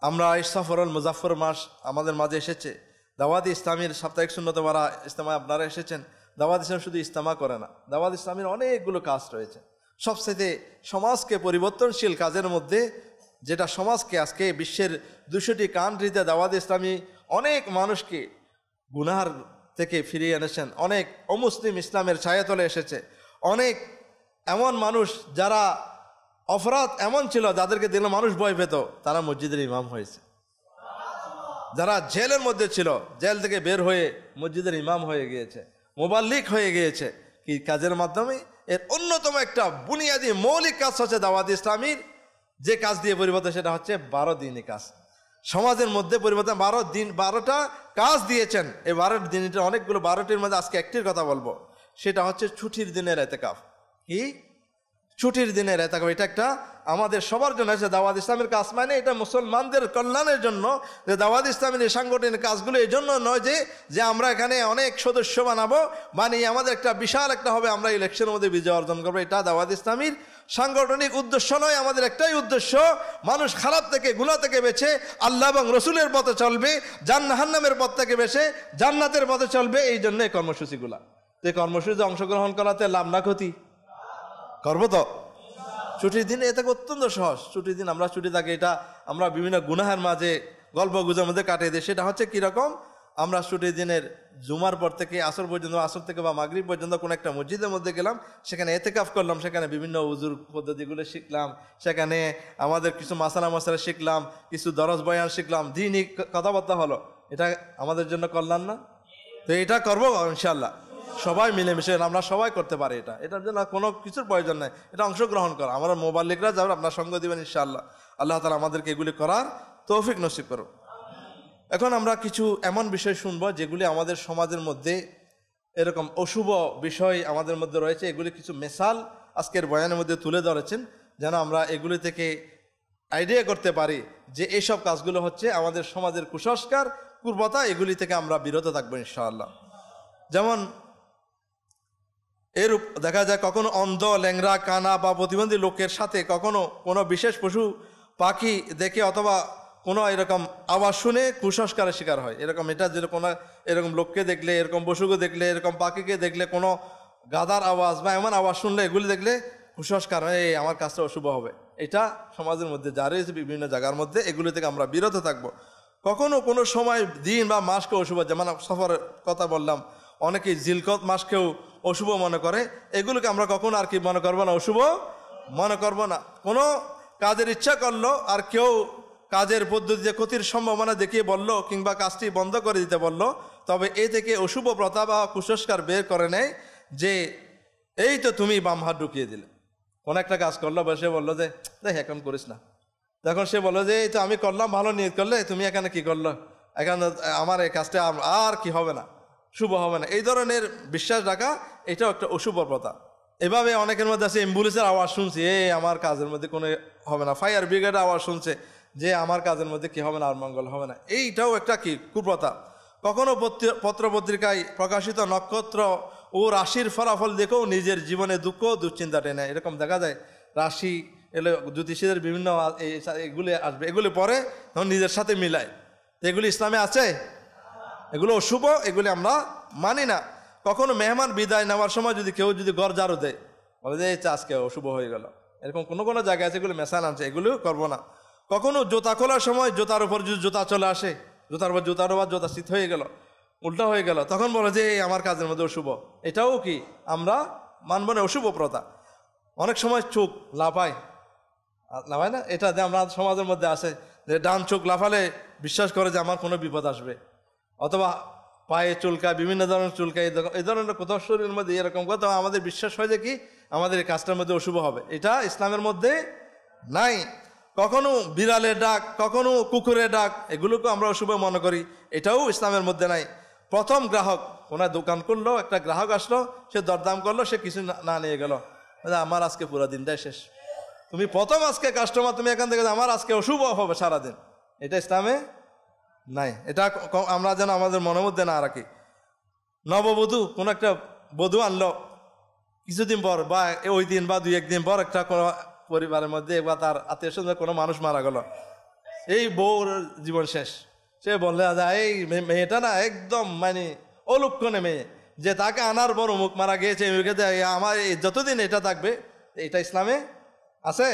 আমরা এই সফরুল মুজাফফর মাস আমাদের মাঝে এসেছে। দাওয়াত ইসলামীর সাপ্তাহিক সুন্নত বারা ইজতেমায় আপনারা এসেছেন। দাওয়াত ইসলাম শুধু ইজতেমা করে না, দাওয়াত ইসলামীর অনেকগুলো কাজ রয়েছে। সবচেয়ে সমাজকে পরিবর্তনশীল কাজের মধ্যে, যেটা সমাজকে আজকে বিশ্বের 200টি কান্ট্রিতে দাওয়াত ইসলামী অনেক মানুষকে গুনার থেকে ফিরিয়ে এনেছেন, অনেক অমুসলিম ইসলামের ছায়াতলে এসেছে, অনেক এমন মানুষ যারা অপরাধ এমন ছিল যাদেরকে দিলে মানুষ ভয় পেত, তারা মসজিদের ইমাম হয়েছে। যারা জেলের মধ্যে ছিল, জেল থেকে বের হয়ে মসজিদের ইমাম হয়ে গিয়েছে, মুবাল্লিগ হয়ে গিয়েছে, কি কাজের মাধ্যমে? এর অন্যতম একটা বুনিয়াদি মৌলিক কাজ হচ্ছে দাওয়াত ইসলামীর যে কাজ দিয়ে পরিবর্তন, সেটা হচ্ছে 12 দিনই কাজ। সমাজের মধ্যে পরিবর্তন 12টা কাজ দিয়েছেন। এই 12 দিনটা অনেকগুলো, 12টির মধ্যে আজকে একটির কথা বলবো, সেটা হচ্ছে ছুটির দিনের এতেকাফ। কি ছুটির দিনের এতেকাফ? এটা একটা আমাদের সবার জন্য আছে। দাওয়াত ইসলামের কাজ মানে এটা মুসলমানদের কল্যাণের জন্য। যে দাওয়াত ইসলামের এই সাংগঠনিক কাজগুলো এই জন্য নয় যে আমরা এখানে অনেক সদস্য বানাবো, বানিয়ে আমাদের একটা বিশাল একটা হবে, আমরা ইলেকশনের মধ্যে বিজয় অর্জন করবো। এটা দাওয়াত ইসলামীর সাংগঠনিক উদ্দেশ্য নয়। আমাদের একটাই উদ্দেশ্য, মানুষ খারাপ থেকে, গুনাহ থেকে বেঁচে আল্লাহ এবং রসুলের পথে চলবে, জাহান্নামের পথ থেকে বেঁচে জান্নাতের পথে চলবে। এই জন্য এই কর্মসূচিগুলা। এই কর্মসূচিতে অংশগ্রহণ করাতে লাভ না ক্ষতি? করবো তো। ছুটির দিন এটা অত্যন্ত সহজ। ছুটির দিন আমরা ছুটি থাকি, এটা আমরা বিভিন্ন গুনাহের মাঝে গল্প গুজবের মধ্যে কাটিয়ে দিই। সেটা হচ্ছে কীরকম? আমরা ছুটির দিনের জুমার পর থেকে আসর পর্যন্ত, আসর থেকে বা মাগরিব পর্যন্ত কোনো একটা মসজিদের মধ্যে গেলাম, সেখানে এতেকাফ করলাম, সেখানে বিভিন্ন উজুর পদ্ধতিগুলো শিখলাম, সেখানে আমাদের কিছু মাসালা শিখলাম, কিছু দরজ বয়ান শিখলাম, দিনই কথাবার্তা হলো। এটা আমাদের জন্য কল্যাণ না? তো এটা করবো ইনশাল্লাহ, সবাই মিলেমিশে আমরা সবাই করতে পারি। এটার জন্য কোনো কিছুর প্রয়োজন নেই, এটা অংশগ্রহণ করা। আমরা মোবাল্লিগরা যাবেন, আপনার সঙ্গ দিবেন ইনশাআল্লাহ। আল্লাহ তাআলা আমাদেরকে এগুলি করার তৌফিক নসিব করুন। এখন আমরা কিছু এমন বিষয় শুনবো যেগুলি আমাদের সমাজের মধ্যে এরকম অশুভ বিষয় আমাদের মধ্যে রয়েছে। এগুলি কিছু মেসাল আজকের বয়ানের মধ্যে তুলে ধরেছেন, যেন আমরা এগুলি থেকে আইডিয়া করতে পারি যে এইসব কাজগুলো হচ্ছে আমাদের সমাজের কুসংস্কার, কুপ্রথা। এগুলি থেকে আমরা বিরত থাকবো ইনশাআল্লাহ। যেমন এরূপ দেখা যায় কখনো অন্ধ, ল্যাংড়া, কানা বা প্রতিবন্ধী লোকের সাথে কখনো কোনো বিশেষ পশু পাখি দেখে অথবা কোনো এরকম আওয়াজ শুনে কুসংস্কারের শিকার হয়। এরকম এটা যে কোনো এরকম লোককে দেখলে, এরকম পশুকে দেখলে, এরকম পাখিকে দেখলে, কোনো গাধার আওয়াজ বা এমন আওয়াজ শুনলে এগুলি দেখলে কুসংস্কার হয়, এই আমার কাজটা অশুভ হবে। এটা সমাজের মধ্যে জারি হয়েছে বিভিন্ন জায়গার মধ্যে। এগুলি থেকে আমরা বিরত থাকবো। কখনো কোনো সময় দিন বা মাসকে অশুভ, যেমন সফরের কথা বললাম, অনেকেই জিলকত মাসকেও অশুভ মনে করে। এগুলোকে আমরা কখনো আর কি মনে করবো না, অশুভ মনে করবো না। কোনো কাজের ইচ্ছা করলো আর কেউ কাজের পদ্ধতিতে ক্ষতির সম্ভাবনা দেখিয়ে বলল কিংবা কাজটি বন্ধ করে দিতে বলল, তবে এ থেকে অশুভ প্রথা বা কুসংস্কার বের করে নেয় যে এই তো তুমি বাম হাত ঢুকিয়ে দিলে। কোন একটা কাজ করলো, বসে বললো যে দেখ এখন করিস না। তখন সে বললো যে এই তো আমি করলাম, ভালো নিয়ত করলে, তুমি এখানে কি করলো, এখানে আমার এই কাজটা আর কি হবে না, শুভ হবে না। এই ধরনের বিশ্বাস রাখা এটাও একটা অশুভ প্রথা। এভাবে অনেকের মধ্যে আছে অ্যাম্বুলেন্সের আওয়াজ শুনছে, আমার কাজের মধ্যে কোনো হবে না। ফায়ার ব্রিগেডের আওয়াজ শুনছে যে আমার কাজের মধ্যে কি হবে না, আর মঙ্গল হবে না। এইটাও একটা কি কুপ্রথা। কখনো পত্রপত্রিকায় প্রকাশিত নক্ষত্র ও রাশির ফলাফল দেখেও নিজের জীবনে দুঃখ দুশ্চিন্তা টেনে। এরকম দেখা যায় রাশি এলে জ্যোতিষীদের বিভিন্ন এগুলি আসবে, এগুলি পরে তখন নিজের সাথে মিলায়। এগুলি ইসলামে আছে? এগুলো অশুভ, এগুলি আমরা মানি না। কখনো মেহমান বিদায় নেওয়ার সময় যদি কেউ যদি ঘর ঝাড়ু দেয়, বলে যে আজকে অশুভ হয়ে গেল, এরকম কোনো জায়গায় আছে এগুলো মেশান আনছে, এগুলিও করবো না। কখনো জুতা খোলার সময় জুতার উপর যদি জুতা চলে আসে, জুতার উপর জুতা শীত হয়ে গেল, উল্টা হয়ে গেল, তখন বলে যে আমার কাজের মধ্যে অশুভ। এটাও কি আমরা মানব না, অশুভ প্রথা। অনেক সময় চোখ লাফায় না, এটা যে আমরা সমাজের মধ্যে আছে যে ডান চোখ লাফালে বিশ্বাস করে যে আমার কোনো বিপদ আসবে, অথবা পায়ে চুলকায়, বিভিন্ন ধরনের চুলকায়, এই ধরনের কোথাও শরীরের মধ্যে এরকম কথা আমাদের বিশ্বাস হয় যে কি আমাদের এই কাজটার মধ্যে অশুভ হবে। এটা ইসলামের মধ্যে নাই। কখনো বিড়ালের ডাক, কখনো কুকুরের ডাক, এগুলোকে আমরা অশুভ মনে করি, এটাও ইসলামের মধ্যে নাই। প্রথম গ্রাহক কোনো দোকান করলো, একটা গ্রাহক আসলো, সে দরদাম করলো, সে কিছু না নিয়ে গেল, আমার আজকে পুরো দিনটাই শেষ। তুমি প্রথম আজকে কাস্টমার, তুমি এখান থেকে আমার আজকে অশুভ হবে সারাদিন, এটা ইসলামে নাই। এটা আমরা যেন আমাদের মনের মধ্যে না রাখি। নববধূ কোনো একটা বধূ আনলো, কিছুদিন পর বা ওই দিন বা 2-1 দিন পর একটা কোনো পরিবারের মধ্যে বা তার আত্মীয় স্বজন কোনো মানুষ মারা গেল, এই বউর জীবন শেষ। সে বললে এই মেয়েটা না একদম মানে অলক্ষণে মেয়ে, যে তাকে আনার পর মুখ মারা গিয়েছে, আমার যতদিন এটা থাকবে। এটা ইসলামে আছে?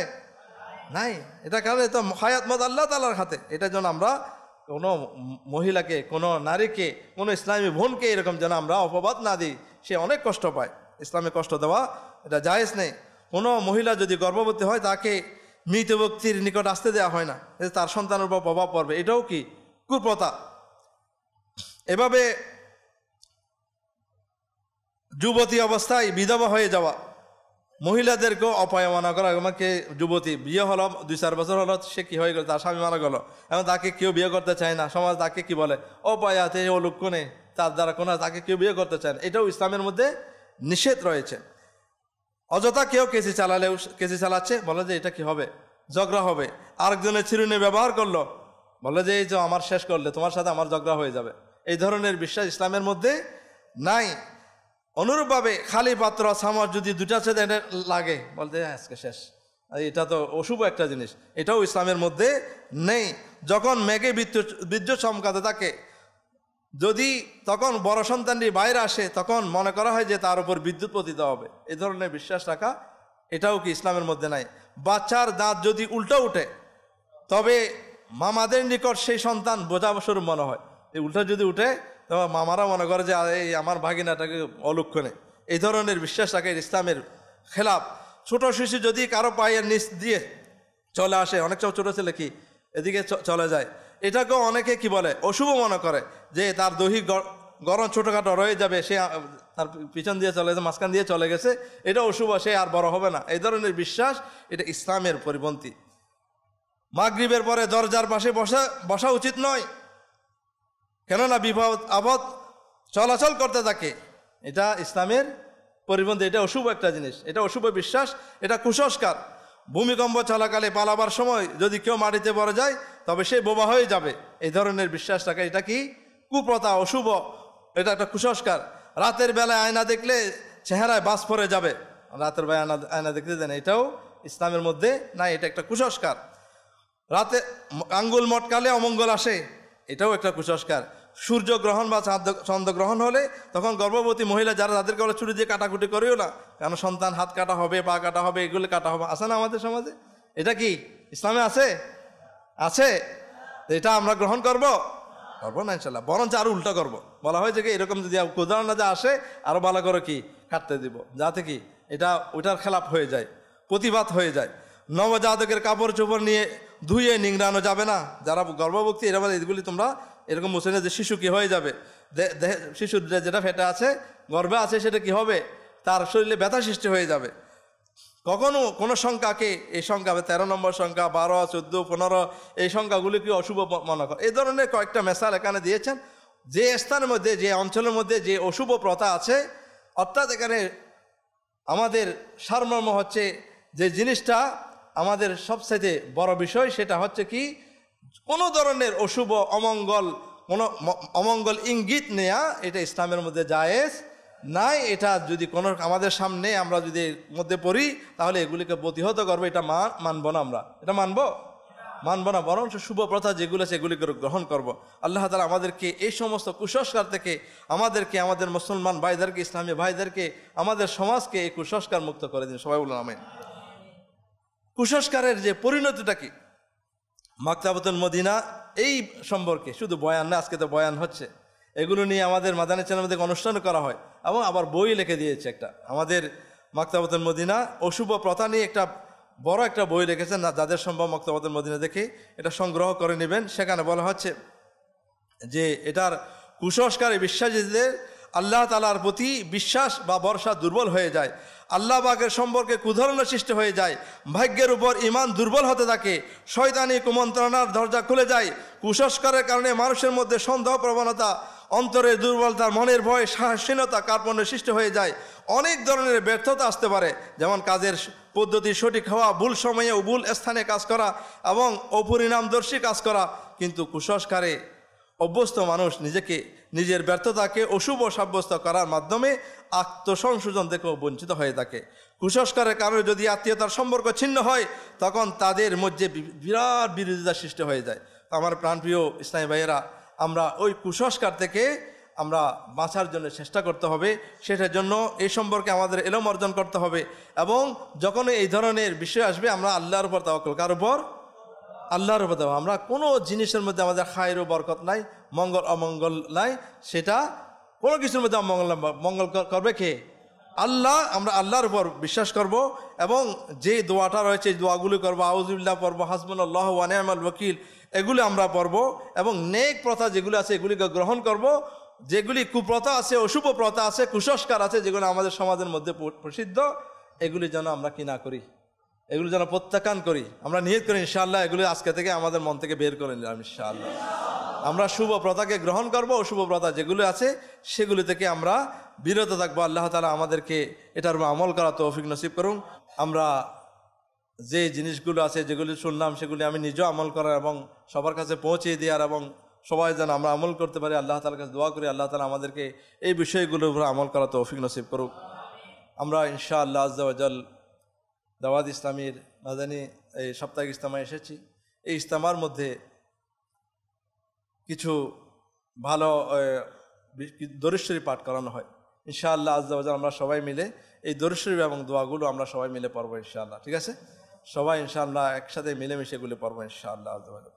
নাই। এটা কারণ এটা হায়াত মত আল্লাহ তাআলার হাতে। এটার জন্য আমরা কোনো মহিলাকে, কোনো নারীকে, কোনো ইসলামী বোনকে এরকম যেন আমরা অপবাদ না দিই, সে অনেক কষ্ট পায়। ইসলামে কষ্ট দেওয়া এটা জায়েজ নেই। কোনো মহিলা যদি গর্ভবতী হয় তাকে মৃত ব্যক্তির নিকট আসতে দেওয়া হয় না, তার সন্তানের উপর প্রভাব পড়বে, এটাও কি কুপ্রথা। এভাবে যুবতী অবস্থায় বিধবা হয়ে যাওয়া, মহিলাদেরকেও অপমাননা করা। আমাকে যুবতী বিয়ে হলো 2-4 বছর হলো, সে কি হয়ে গেল, তার স্বামী মারা গেল, এবং তাকে কেউ বিয়ে করতে চায় না। সমাজ তাকে কি বলে, অপয়াতে ও লক্ষণে, তার দ্বারা কোনো, তাকে কেউ বিয়ে করতে চায় না। এটাও ইসলামের মধ্যে নিষেধ রয়েছে। অযথা কেউ কেসি চালাচ্ছে, বলে যে এটা কি হবে, ঝগড়া হবে। আরেকজনের চিরুনি ব্যবহার করলো, বলে যে এই যে আমার শেষ করলে তোমার সাথে আমার ঝগড়া হয়ে যাবে। এই ধরনের বিশ্বাস ইসলামের মধ্যে নাই। অনুরূপভাবে খালি পাত্র চামচ যদি দুটা ছেদে লাগে, বলতে আজকে শেষ, এটা তো অশুভ একটা জিনিস, এটাও ইসলামের মধ্যে নেই। যখন মেঘে বিদ্যুৎ চমকাতে থাকে, যদি তখন বড় সন্তানটি বাইরে আসে, তখন মনে করা হয় যে তার উপর বিদ্যুৎ পতিত হবে। এই ধরনের বিশ্বাস রাখা, এটাও কি ইসলামের মধ্যে নাই। বাচ্চার দাঁত যদি উল্টো উঠে, তবে মামাদের নিকট সেই সন্তান বোঝাস্বরূপ মনে হয়। এই উল্টো যদি উঠে, তবে মামারা মনে করে যে এই আমার ভাগিনাটাকে অলক্ষণে। এই ধরনের বিশ্বাস রাখে ইসলামের খেলাফ। ছোট শিশু যদি কারো পায়ের নিচ দিয়ে চলে আসে, অনেক সব ছোটো ছেলে কি এদিকে চলে যায়, এটাকেও অনেকে কি বলে, অশুভ মনে করে, যে তার দৈহিক গরম ছোটোখাটো রয়ে যাবে, সে তার পিছন দিয়ে চলে গেছে, মাঝখান দিয়ে চলে গেছে, এটা অশুভ, সে আর বড় হবে না। এই ধরনের বিশ্বাস, এটা ইসলামের পরিপন্থী। মাগরিবের পরে দরজার পাশে বসা উচিত নয়, কেননা বিপদ আপদ চলাচল করতে থাকে। এটা ইসলামের পরিপন্থী, এটা অশুভ একটা জিনিস, এটা অশুভ বিশ্বাস, এটা কুসংস্কার। ভূমিকম্প চলাকালে পালাবার সময় যদি কেউ মাটিতে পড়ে যায়, তবে সে বোবা হয়ে যাবে। এই ধরনের বিশ্বাস রাখা, এটা কি কুপ্রথা, অশুভ, এটা একটা কুসংস্কার। রাতের বেলায় আয়না দেখলে চেহারায় বাস পড়ে যাবে, রাতের বেলায় আয়না দেখতে দেন, এটাও ইসলামের মধ্যে নাই, এটা একটা কুসংস্কার। রাতে আঙ্গুল মটকালে অমঙ্গল আসে, এটাও একটা কুসংস্কার। সূর্যগ্রহণ বা চন্দ্রগ্রহণ হলে তখন গর্ভবতী মহিলা যারা, তাদেরকে বলে ছুরি দিয়ে কাটাকুটি করিও না, কারণ সন্তান হাত কাটা হবে, পা কাটা হবে, এগুলো কাটা হবে। আছে না আমাদের সমাজে? এটা কি ইসলামে আছে? আছে। এটা আমরা গ্রহণ করবো না ইনশাল্লাহ, বরঞ্চ আরো উল্টা করব। বলা হয়েছে কি, এরকম যদি উদাহরণ না যা আসে, আরো ভালো করে কি কাটতে দিব, যাতে কি এটা ওইটার খেলাপ হয়ে যায়, প্রতিবাদ হয়ে যায়। নবজাতকের কাপড় চোপড় নিয়ে ধুয়ে নিংড়ানো যাবে না। যারা গর্ভবতী, এরা বলে এগুলি তোমরা এরকম মুছে না, যে শিশু কি হয়ে যাবে, শিশুর যেটা ফেটে আছে, গর্ভে আছে, সেটা কি হবে, তার শরীরে ব্যথা সৃষ্টি হয়ে যাবে। কখনো কোনো সংখ্যাকে, এই সংখ্যা 13 নম্বর সংখ্যা, 12, 14, 15, এই সংখ্যাগুলিকে অশুভ মনে করে। এই ধরনের কয়েকটা মেসাল এখানে দিয়েছেন। যে স্থানের মধ্যে, যে অঞ্চলের মধ্যে যে অশুভ প্রথা আছে, অর্থাৎ এখানে আমাদের সারমর্ম হচ্ছে, যে জিনিসটা আমাদের সবচেয়ে বড় বিষয়, সেটা হচ্ছে কি, কোনো ধরনের অশুভ অমঙ্গল ইঙ্গিত নেয়া, এটা ইসলামের মধ্যে জায়েজ নাই। এটা যদি কোনো আমাদের সামনে আমরা যদি মধ্যে পড়ি, তাহলে এগুলিকে প্রতিহত করবো, এটা মানবো না, আমরা এটা মানবো না, বরং শুভ প্রথা যেগুলো সেগুলিকে গ্রহণ করব। আল্লাহ তাআলা আমাদেরকে এই সমস্ত কুসংস্কার থেকে, আমাদের মুসলমান ভাইদেরকে, ইসলামী ভাইদেরকে, আমাদের সমাজকে এই কুসংস্কার মুক্ত করে দিন। সবাই বলুন আমিন। কুসংস্কারের যে পরিণতিটা কি, মাকতাবাতুল মদিনা এই সম্পর্কে শুধু বয়ান না, আজকে তো বয়ান হচ্ছে, এগুলো নিয়ে আমাদের মাদানী চ্যানেল মধ্যে অনুষ্ঠান করা হয়, এবং আবার বই লিখে দিয়েছে একটা। আমাদের মাকতাবাতুল মদিনা অশুভ প্রথা নিয়ে একটা বড় একটা বই লিখেছেন, যাদের সম্ভব মাকতাবাতুল মদিনা দেখে এটা সংগ্রহ করে নেবেন। সেখানে বলা হচ্ছে যে এটার কুসংস্কারে বিশ্বাসীদের আল্লাহ তাআলার প্রতি বিশ্বাস বা ভরসা দুর্বল হয়ে যায়, আল্লাহ পাকের সম্পর্কে কুধারণা সৃষ্টি হয়ে যায়, ভাগ্যের উপর ঈমান দুর্বল হতে থাকে, শয়তানি কুমন্ত্রণার দরজা খুলে যায়। কুসংস্কারের কারণে মানুষের মধ্যে সন্দেহ প্রবণতা, অন্তরের দুর্বলতা, মনের ভয়, সাহসীনতা, কার্পণ্যের সৃষ্টি হয়ে যায়। অনেক ধরনের ব্যর্থতা আসতে পারে, যেমন কাজের পদ্ধতি সঠিক হওয়া, ভুল সময়ে ও ভুল স্থানে কাজ করা, এবং অপরিণামদর্শী কাজ করা। কিন্তু কুসংস্কারে অভ্যস্ত মানুষ নিজের ব্যর্থতাকে অশুভ সাব্যস্ত করার মাধ্যমে আত্মসংশোধন থেকেও বঞ্চিত হয়ে থাকে। কুসংস্কারের কারণে যদি আত্মীয়তার সম্পর্ক ছিন্ন হয়, তখন তাদের মধ্যে বিরাট বিরোধিতার সৃষ্টি হয়ে যায়। আমার প্রাণপ্রিয় ইসলামী ভাইয়েরা, আমরা ওই কুসংস্কার থেকে আমরা বাঁচার জন্য চেষ্টা করতে হবে। সেটার জন্য এই সম্পর্কে আমাদের ইলম অর্জন করতে হবে, এবং যখন এই ধরনের বিষয় আসবে, আমরা আল্লাহর উপর তাওয়াক্কুল, কার উপর? আল্লাহর উপর। আমরা কোনো জিনিসের মধ্যে আমাদের খায়ের ও বরকত নাই, মঙ্গল অমঙ্গল নাই, সেটা কোনো কিছুর মধ্যে মঙ্গল করবে কে? আল্লাহ, আমরা আল্লাহর উপর বিশ্বাস করব এবং যে দোয়াটা রয়েছে এই দোয়াগুলি করবো, আউযুবিল্লাহ পড়বো, হাসবুনাল্লাহু ওয়া নি'মাল ওয়াকিল এগুলি আমরা পড়ব এবং নেক প্রথা যেগুলি আছে এগুলিকে গ্রহণ করব। যেগুলি কুপ্রথা আছে, অশুভ প্রথা আছে, কুসংস্কার আছে যেগুলো আমাদের সমাজের মধ্যে প্রসিদ্ধ, এগুলি যেন আমরা কি না করি, এগুলি যেন প্রত্যাখ্যান করি। আমরা নিয়ত করি ইনশাআল্লাহ এগুলি আজকে থেকে আমাদের মন থেকে বের করে নিলাম ইনশাআল্লাহ। আমরা শুভ প্রথাকে গ্রহণ করব, অশুভ প্রথা যেগুলো আছে সেগুলি থেকে আমরা বিরত থাকবো। আল্লাহ তাআলা আমাদেরকে এটার উপর আমল করা তৌফিক নসিব করুন। আমরা যে জিনিসগুলো আছে যেগুলি শুনলাম সেগুলি আমি নিজেও আমল করার এবং সবার কাছে পৌঁছে দেওয়ার এবং সবাই যেন আমরা আমল করতে পারি, আল্লাহ তাআলার কাছে দোয়া করি আল্লাহ তাআলা আমাদেরকে এই বিষয়গুলোর উপর আমল করা তৌফিক নসিব করুক। আমরা ইনশাআল্লাহ আজ্জা ওয়া জাল দাওয়াত ইসলামীর মাদানী এই সাপ্তাহিক ইজতেমায় এসেছি। এই ইজতেমার মধ্যে কিছু ভালো দরুদ শরীফ পাঠ করানো হয় ইনশাআল্লাহ আজ্জা ওয়া জাল। আমরা সবাই মিলে এই দরুদ শরীফ এবং দোয়াগুলো আমরা সবাই মিলে পড়বো ইনশাআল্লাহ। ঠিক আছে, সবাই ইনশাআল্লাহ একসাথে মিলেমিশে এগুলো পড়বো ইনশাআল্লাহ আজ্জা ওয়া জাল।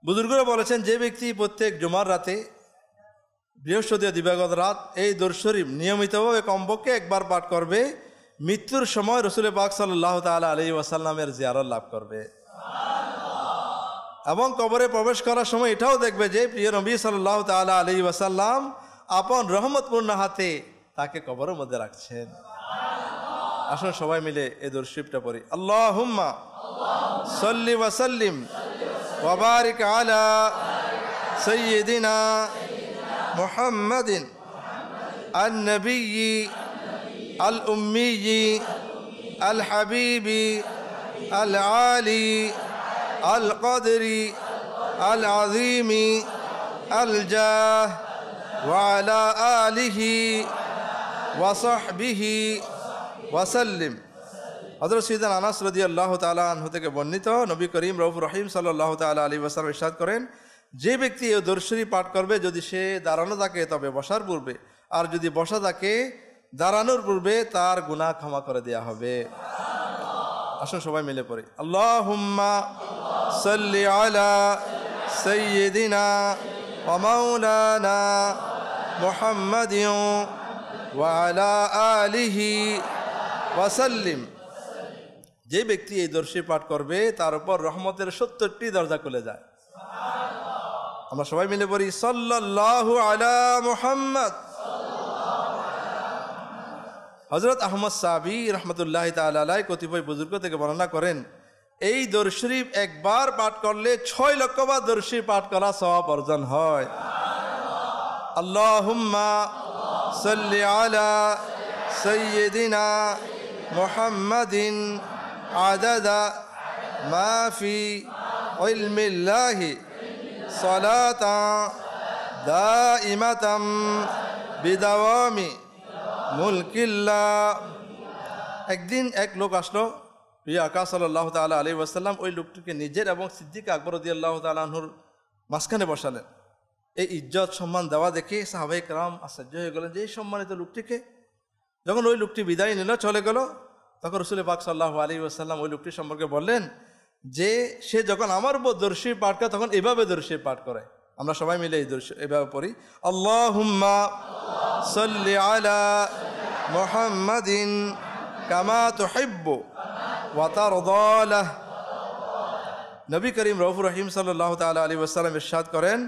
বুজুর্গরা বলেছেন যে ব্যক্তি প্রত্যেক জুমার রাতে, বৃহস্পতি দিবাগত রাত এই দরুদ শরীফ নিয়মিতভাবে কমপক্ষে একবার পাঠ করবে, মৃত্যুর সময় রাসূল পাক সাল্লাল্লাহু তাআলা আলাইহি ওয়াসাল্লামের জিয়ারত লাভ করবে এবং কবরে প্রবেশ করার সময় এটাও দেখবে যে প্রিয় নবী সাল্লাল্লাহু তাআলা আলাইহি ওয়াসাল্লাম আপন রহমতপূর্ণ হাতে তাকে কবরের মধ্যে রাখছেন। আসুন সবাই মিলে এই দরুদ শরীফটা পড়ি। আল্লাহুম্মা সাল্লি ওয়া সাল্লিম ওয়া বারিক আলা সাইয়্যিদিনা মুহাম্মাদিন আন-নাবিয়্যি আল-উম্মিয়্যি আল-হাবিবি আল-আলি আল-কদরি আল-আযীমি আল-জাহ ওয়া আলা আলিহি ওয়া সাহবিহি ওয়া সাল্লিম। হযরত সাইয়েদনা আনাস রাদিয়াল্লাহু তাআলা আনহু থেকে বর্ণিত, নবী করিম রউফুর রহিম সাল্লাল্লাহু তাআলা আলাইহি ওয়াসাল্লাম ইরশাদ করেন, যে ব্যক্তি এই দরুদ শরীফ পাঠ করবে যদি সে দাঁড়ানো থাকে তবে বসার পূর্বে, আর যদি বসা থাকে দাঁড়ানোর পূর্বে তার গুনাহ ক্ষমা করে দেয়া হবে। আসুন সবাই মিলে পড়ি। আল্লাহুম্মা সাল্লি আলা সাইয়্যিদিনা ওয়া মাওলানা মুহাম্মাদিন ওয়া আলা আলিহি ওয়া সাল্লিম। যে ব্যক্তি এই দরুদ শরীফ পাঠ করবে তার উপর রহমতের ৭০টি দরজা খুলে যায়। আমরা সবাই মিলে পড়ি সাল্লাল্লাহু আলা মুহাম্মদ। হযরত আহমদ সাহাবী রাহমাতুল্লাহি তাআলা আলাইহি কতিপয় বুজুর্গ থেকে বর্ণনা করেন, এই দরুদ শরীফ একবার পাঠ করলে ৬ লক্ষ বার দরুদ শরীফ পাঠ করা সওয়াব অর্জন হয়। আল্লাহুম্মা সাল্লি আলা সাইয়্যিদিনা মুহাম্মাদিন আদাদা মা ফি ইলমিল্লাহি সালাতান দাইমাতাম বিদাওয়ামি মুলকিল্লাহ। একদিন এক লোক আসলো প্রিয় আকা সাল্লাল্লাহু তাআলা আলাইহি ওয়াসাল্লাম ওই লোকটিকে নিজের এবং সিদ্দিক আকবর রাদিয়াল্লাহু তাআলা আনহুর মাঝখানে বসালেন। এই ইজ্জত সম্মান দেওয়া দেখে সাহাবায়ে কেরাম আশ্চর্য হয়ে গেলেন যে এই সম্মানিত লোকটিকে। যখন ওই লোকটি বিদায় নিল, চলে গেল, তখন রাসূল পাক সাল্লাল্লাহু আলাইহি ওয়াসাল্লাম ওই লোকটি সম্পর্কে বললেন যে সে যখন আমার উপর দরুদ শরীফ পাঠ করে তখন এভাবে দরুদ শরীফ পাঠ করে। আমরা সবাই মিলে এই দরুদ এভাবে পড়ি। আল্লাহুম্মা সাল্লি আলা মুহাম্মাদিন কামা তুহিব্বু ওয়া তারদা লাহ। নবী করিম রউফুর রহিম সাল্লাল্লাহু তাআলা আলাইহি ওয়াসাল্লাম ইরশাদ করেন,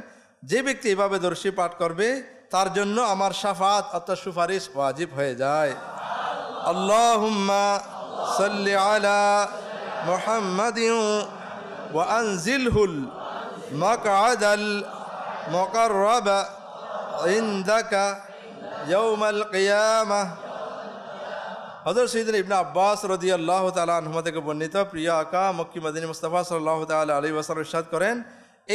যে ব্যক্তি এভাবে দরুদ শরীফ পাঠ করবে তার জন্য আমার শাফাত অর্থাৎ সুপারিশ ওয়াজিব হয়ে যায়। আল্লাহুম্মা সাল্লি আলা মুহাম্মাদিন ওয়া আনজিলহুল মাকআদাল মুকাররাবা ইনদাকা ইয়াউমাল কিয়ামাহ। হযরত সাইয়েদনা ইবনে আব্বাস রাদিয়াল্লাহু তাআলা আনহুমা থেকে বর্ণিত, প্রিয় আকা মক্কি মদিনী মুস্তাফা সাল্লাল্লাহু তাআলা আলাইহি ওয়াসাল্লাম ইরশাদ করেন,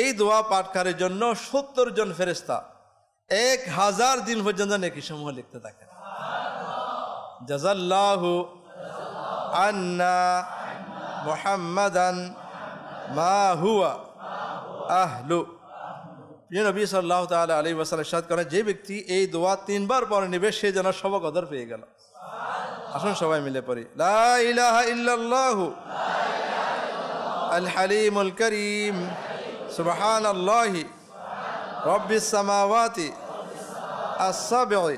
এই দোয়া পাঠকারীর জন্য ৭০ জন ফেরেশতা ১০০০ দিন পর্যন্ত নেকি সমূহ লিখতে থাকেন। জাযাল্লাহু আন্না মুহাম্মাদান মা হুয়া আহলু। প্রিয় নবী সাল্লাল্লাহু তাআলা আলাইহি ওয়াসাল্লাম ইরশাদ করেন, যে ব্যক্তি এই দোয়া ৩ বার পড়ে নেবে সে যেন সব কদর পেয়ে গেল। আসুন সবাই মিলে পড়ি। লা ইলাহা ইল্লাল্লাহু আল হালিমুল কারীম সুবহানাল্লাহি রব্বিস সামাওয়াতি আস-সাব'i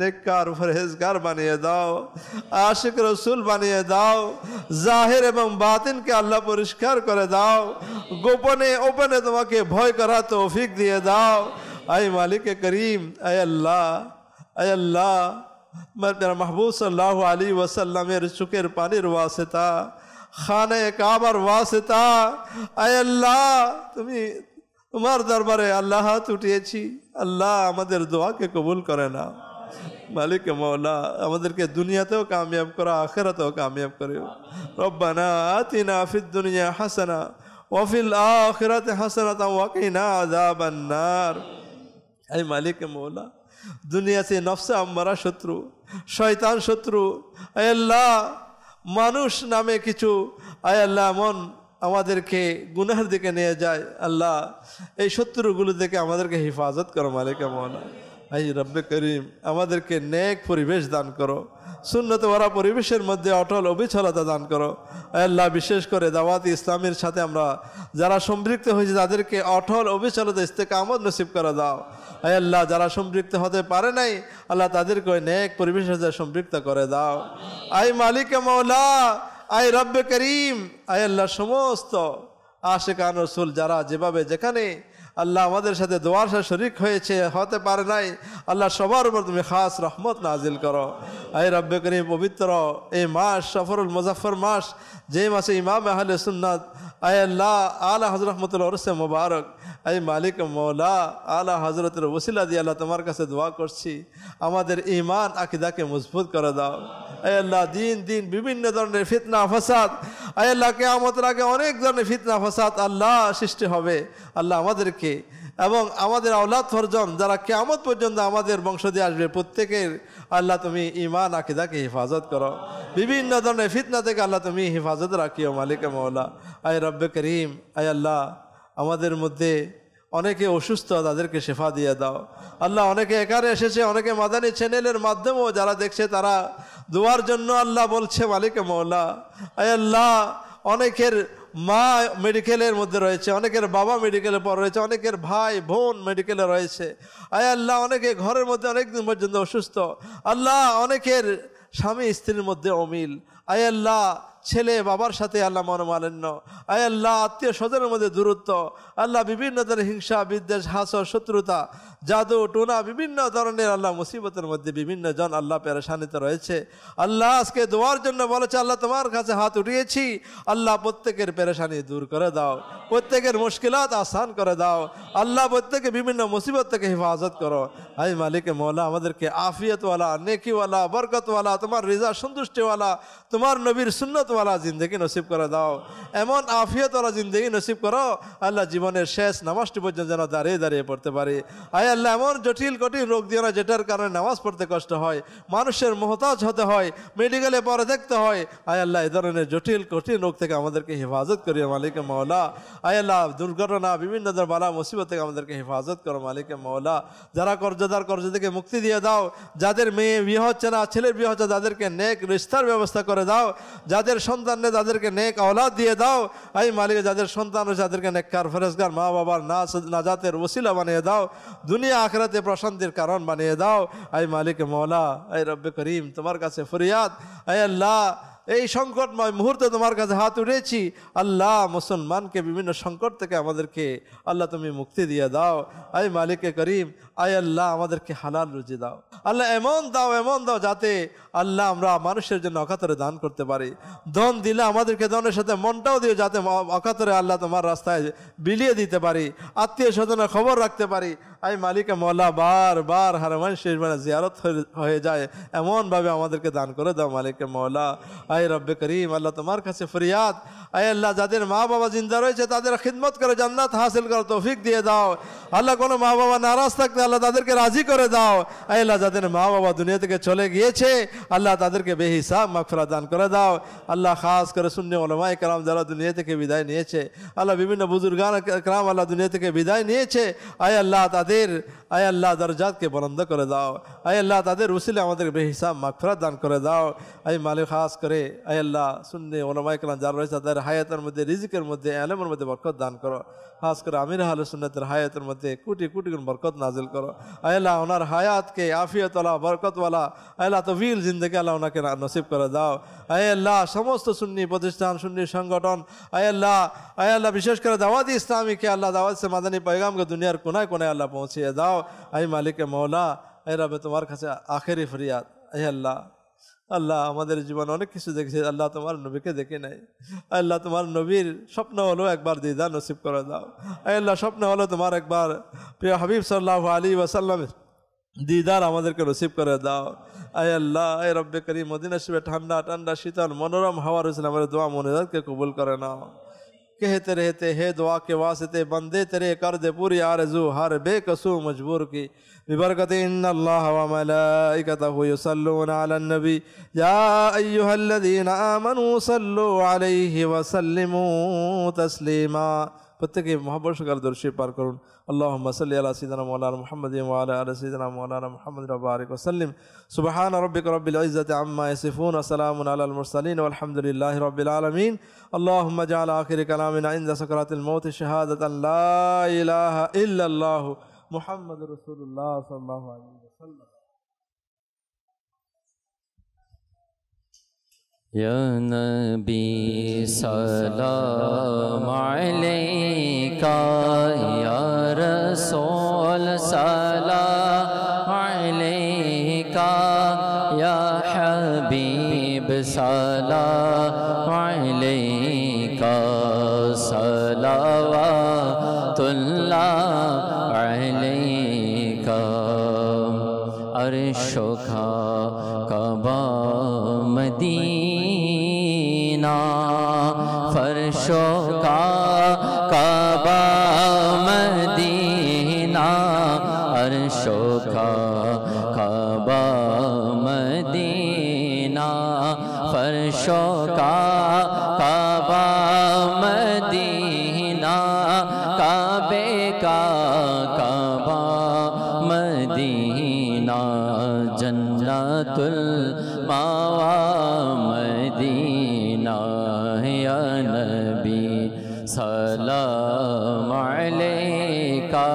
নেককার পরহেজগার বানিয়ে দাও, আশিক রসুল বানিয়ে দাও, জাহির এবং বাতিনকে আল্লাহ পরিষ্কার করে দাও, গোপনে ওপেনে তোমাকে ভয় করা তৌফিক দিয়ে দাও। আয় মালিক করিম, আয় আল্লাহ মেরা মাহবুব সাল্লাল্লাহু আলাইহি ওয়াসাল্লামের চোখের পানির ওয়াসিতা, খানে কাবার ওয়াসিতা, আয় আল্লাহ তুমি তোমার দরবারে আল্লাহ হাত উঠিয়েছি, আল্লাহ আমাদের দোয়াকে কবুল করে না। মালিক মৌলা আমাদেরকে দুনিয়াতেও কামিয়াব করো, আখিরাতেও কামিয়াব করো। রব্বানা আতিনা ফিদ দুনিয়া হাসানা ওয়া ফিল আখিরাতি হাসানাতাও ওয়া কিনা আযাবান নার। এই মালিক মৌলা দুনিয়া সে নফসে আম্মারা শত্রু, শয়তান শত্রু, আয় আল্লাহ মানুষ নামে কিছু আয় আল্লাহ এমন আমাদেরকে গুনাহের দিকে নিয়ে যায়, আল্লাহ এই শত্রুগুলো থেকে আমাদেরকে হেফাজত করো মালিক মৌলা। আই রব্বে করিম আমাদেরকে নেক পরিবেশ দান করো, সুন্নত ওয়ারা পরিবেশের মধ্যে অটল অবিচলতা দান করো। আল্লাহ বিশেষ করে দাওয়াত ইসলামের সাথে আমরা যারা সম্পৃক্ত হয়েছে তাদেরকে অটল অবিচলতা ইস্তেকামত নসিব করে দাও। আয় আল্লাহ যারা সম্পৃক্ত হতে পারে নাই আল্লাহ তাদেরকে নেক পরিবেশের সাথে সম্পৃক্ত করে দাও। আই মালিক মৌলা, আই রব্বে করিম, আয় আল্লাহ সমস্ত আশিকান রাসূল যারা যেভাবে যেখানে আল্লাহ আমাদের সাথে দোয়ার সাথে শরীক হয়েছে হতে পারে নাই, আল্লাহ সবার উপর তুমি খাস রহমত নাজিল করো। আয় রব্বে করিম পবিত্র এই মাস সফরুল মুজাফফর মাস, যে মাসে ইমাম আহলে সুন্নাত আয় আল্লাহ আলা হযরত রহমতুল্লাহ ওরসে মুবারক, আই মালিক মৌলা আলা হযরতের ওসিলা দিয়ে আল্লাহ তোমার কাছে দোয়া করছি আমাদের ঈমান আকীদাকে মজবুত করে দাও। আয় আল্লাহ দিন বিভিন্ন ধরনের ফিতনা ফাসাদ, আয় আল্লাহ কিয়ামতের আগে অনেক ধরনের ফিতনা ফাসাদ আল্লাহ সৃষ্টি হবে, আল্লাহ আমাদেরকে এবং আমাদের আওলাদ ফরজন যারা কিয়ামত পর্যন্ত আমাদের বংশ দিয়ে আসবে প্রত্যেকের আল্লাহ তুমি ঈমান আকীদাকে হেফাজত করো, বিভিন্ন ধরনের ফিতনা থেকে আল্লাহ তুমি হেফাজত রাখিও মালিক মৌলা। আয় রব্বে করিম, আয় আল্লাহ আমাদের মধ্যে অনেকে অসুস্থ তাদেরকে শেফা দিয়ে দাও। আল্লাহ অনেকে এখানে এসেছে, অনেকে মাদানী চ্যানেলের মাধ্যমেও যারা দেখছে তারা দোয়ার জন্য আল্লাহ বলছে মালিক মৌলা। আয় আল্লাহ অনেকের মা মেডিকেলের মধ্যে রয়েছে, অনেকের বাবা মেডিকেলে পর রয়েছে, অনেকের ভাই বোন মেডিকেলে রয়েছে। আয় আল্লাহ অনেকে ঘরের মধ্যে অনেকদিন পর্যন্ত অসুস্থ, আল্লাহ অনেকের স্বামী স্ত্রীর মধ্যে অমিল, আয় আল্লাহ ছেলে বাবার সাথে আল্লাহ মনোমালিন্য, আয় আল্লাহ আত্মীয় স্বজনের মধ্যে দূরত্ব, আল্লাহ বিভিন্ন ধরনের হিংসা বিদ্বেষ হাসর শত্রুতা জাদু টোনা বিভিন্ন ধরনের আল্লাহ মুসিবতের মধ্যে বিভিন্ন জন আল্লাহ পেরেশানিতে রয়েছে। আল্লাহ আজকে দোয়ার জন্য বলেছে আল্লাহ তোমার কাছে হাত উঠিয়েছি, আল্লাহ প্রত্যেকের পেরেশানি দূর করে দাও, প্রত্যেকের মুশকিলাত আসান করে দাও, আল্লাহ প্রত্যেকে বিভিন্ন মুসিবত থেকে হেফাজত করো। আয় মালিক মৌলা আমাদেরকে আফিয়তওয়ালা নেকিওয়ালা বরকতওয়ালা তোমার রিজা সন্তুষ্টিওয়ালা তোমার নবীর সুন্নতওয়ালা জিন্দগি নসিব করে দাও, এমন আফিয়তওয়ালা জিন্দগি নসিব করো আল্লাহ জীবনের শেষ নামাজটি পর্যন্ত যেন দাঁড়িয়ে দাঁড়িয়ে পড়তে পারি। আয় আল্লাহ এমন জটিল কঠিন রোগ দিও না যেটার কারণে নামাজ পড়তে কষ্ট হয়, মানুষের মোহতাজ হতে হয়, মেডিকেলে পরে দেখতে হয়। আয় আল্লাহ এই ধরনের জটিল কঠিন রোগ থেকে আমাদেরকে হেফাজত করিও মালিক মৌলা। আয় আল্লাহ দুর্ঘটনা বিভিন্ন ধরনের বালা মুসিবত থেকে আমাদেরকে হেফাজত করো মালিক মৌলা। যারা কর্জদার কর্জ থেকে মুক্তি দিয়ে দাও, যাদের মেয়ে বিয়ে হচ্ছে না ছেলের বিয়ে হচ্ছে তাদেরকে নেক রিশতার ব্যবস্থা করে দাও, যাদের সন্তান নেই তাদেরকে নেক আওলাদ দিয়ে দাও। আই মালিক যাদের সন্তান রয়েছে তাদেরকে নেককার ফেরেশগার মা বাবার নাজাতের ওসিলা বানিয়ে দাও, দুনিয়া আখিরাতে প্রশান্তির কারণ বানিয়ে দাও। আই মালিক মৌলা, আই রব্বে করিম তোমার কাছে ফরিয়াদ, আই আল্লাহ এই সংকটময় মুহূর্তে তোমার কাছে হাত উঠেছি, আল্লাহ মুসলমানকে বিভিন্ন সংকট থেকে আমাদেরকে আল্লাহ তুমি মুক্তি দিয়ে দাও। আই মালিক করিম, আয় আল্লাহ আমাদেরকে হালাল রুজি দাও, আল্লাহ এমন দাও যাতে আল্লাহ আমরা মানুষের জন্য অকাতরে দান করতে পারি। ধন দিলে আমাদেরকে ধনের সাথে মনটাও দিও যাতে অকাতরে আল্লাহ তোমার রাস্তায় বিলিয়ে দিতে পারি, আত্মীয় স্বজনের খবর রাখতে পারি। আই মালিক মৌলা বার হারমাইন শেষ মানে জিয়ারত হয়ে যায় এমনভাবে আমাদেরকে দান করে দাও মালিক মৌলা। আয় রব্বে করিম আল্লাহ তোমার কাছে ফরিয়াদ, আয় আল্লাহ যাদের মা বাবা জিন্দা রয়েছে তাদের খিদমত করে জান্নাত হাসিল করার তৌফিক দিয়ে দাও। আল্লাহ কোনো মা বাবা নারাজ থাকতে আল্লাহ তাদেরকে রাজি করে দাও। আয় আল্লাহ যাদের মা বাবা দুনিয়া থেকে চলে গিয়েছে আল্লাহ তাদেরকে বেহিসাব মাগফিরাত দান করে দাও। আল্লাহ খাস করে সুন্নি উলামায়ে কেরাম যারা দুনিয়া থেকে বিদায় নিয়েছে, আল্লাহ বিভিন্ন বুজুর্গান কেরাম আল্লাহ দুনিয়া থেকে বিদায় নিয়েছে, আয় আল্লাহ আয় আল্লাহ দরজাতকে বুলন্দ করে দাও। আয় আল্লাহ তাদের উসিলে আমাদের বেহিসাব মাগফিরাত দান করে দাও। আয় মালিক খাস করে আয় আল্লাহ সুন্নি উলামায়ে কেরাম যারা রয়েছে তাদের হায়াতের মধ্যে রিজিকের মধ্যে ইলমের মধ্যে বরকত দান করো। খাস করে আমির আহলে সুন্নাতের হায়াতের মধ্যে কোটি কোটি গুণ বরকত নাজিল করো। আল্লাহ ওনার হায়াতকে আফিয়তওয়ালা বরকতওয়ালা আল্লাহ তৌফিক জিন্দগি আল্লাহ ওনাকে নসিব করে দাও। আল্লাহ সমস্ত সুন্নি প্রতিষ্ঠান সুন্নি সংগঠন আল্লাহ বিশেষ করে দাওয়াতি ইসলামীকে আল্লাহ দাওয়াত সে মাদানী पैगामকে দুনিয়ার কোনায় কোনায় আল্লাহ পৌঁছিয়ে দাও। আই মালিক মৌলা আই রবে তোমার কাছে আখেরি ফরিয়াদ। আল্লাহ আল্লাহ আমাদের জীবনে অনেক কিছু দেখেছি আল্লাহ তোমার নবীকে দেখে নাই। আল্লাহ তোমার নবীর স্বপ্ন হলো একবার দিদার নসিব করে দাও। আল্লাহ স্বপ্ন হলো তোমার একবার প্রিয় হাবিব সাল্লাল্লাহু আলাইহি ওয়াসাল্লামের দিদার আমাদেরকে নসিব করে দাও। আয় আল্লাহ আয় রব্বে করিম মদিনা শরীফে ঠান্ডা ঠান্ডা শীতল মনোরম হাওয়ার হুসনে हमारे दुआ मुनाजात के कबूल करे ना। कहते रहते है दुआ के वास्ते बंदे तेरे कर दे पूरी आरज़ू हर बेकसू मजबूर की बिबरकत इन्नल्लाह व मलाइकतहु युसल्लूना अलन नबी या अय्युहल्लज़ीना आमनू सल्लू अलैहि व सल्लिमू तस्लीमा। प्रत्येके मोहब्बत से दरूद शरीफ पार करुन। अल्लाहुम्मा सल्लि अला सय्यिदिना मौलाना मुहम्मद व अला आलि सय्यिदिना मौलाना मुहम्मद व बारिक व सल्लिम। सुब्हान रब्बिका रब्बिल इज्जति अम्मा यसिफून व सलामुन अलल मुरसलीन वल्हम्दुलिल्लाहि रब्बिल आलमीन। अल्लाहुम्मा जअल आखिर कलामिना इंदा सकरातिल मौत शहादतन ला इलाहा इल्लल्लाहु मुहम्मदुर रसूलुल्लाह सल्लल्लाहु अलैहि वसल्लम। या नबी सलाम अलैका या रसूल सलाम अलैका या हबीब सलाम अलैका सलावतुल्लाह अलैका। अर्शो का कबा मदीना फर्शो का कबा मदीना अर्शो का कबा मदीना फर्शो का कबा मदीना काबे का कबा मदीना जन्नतुल मावा मदीना। या नबी सलाम अलैका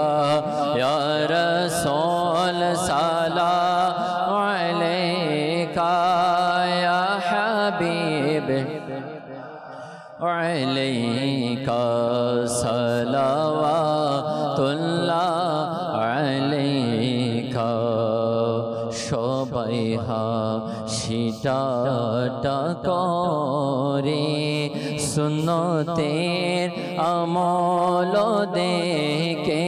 या रसूल सलाम अलैका या हबीब अलैका सलावतुल्लाह अलैका। সবাই হাসিটা করে সুন্নতের আমল দেখে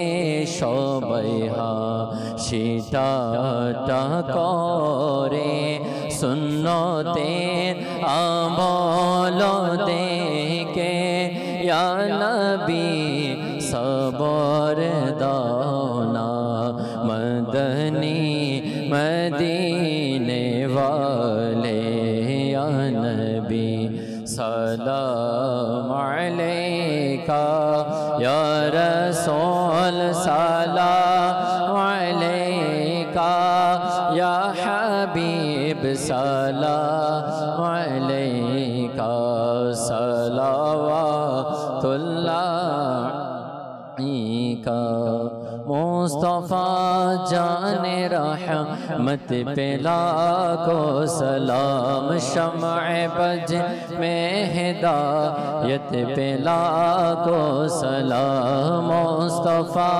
সবাই হাসিটা করে সুন্নতের আমল দেখে ইয়া নবী সবর দাও না मदनी मदीने वाले या नबी सलाम अलैका या रसूल सलाम अलैका या हबीब सलाम अलैका सलावतुल्लाह अलैका। मुस्तफ़ा जाने रहमत पे लाखों सलाम शम्अ बज में हिदायत पे लाखों सलाम। मुस्तफ़ा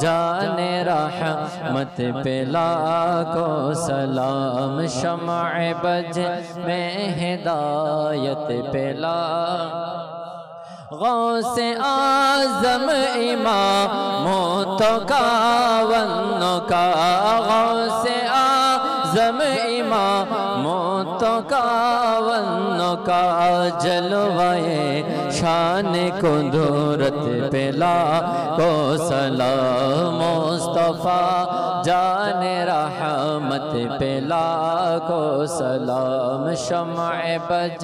जाने रहमत पे लाखों सलाम शम्अ बज में हिदायत पे गौसे आज़म इमामों तो कावन्नो का गौसे आज़म इमामों तो कावन्नो का जलवाए शान कुदरत पे लाखों सलाम। मुस्तफ़ा जाने रहमत पे लाखों सलाम शम्अ बज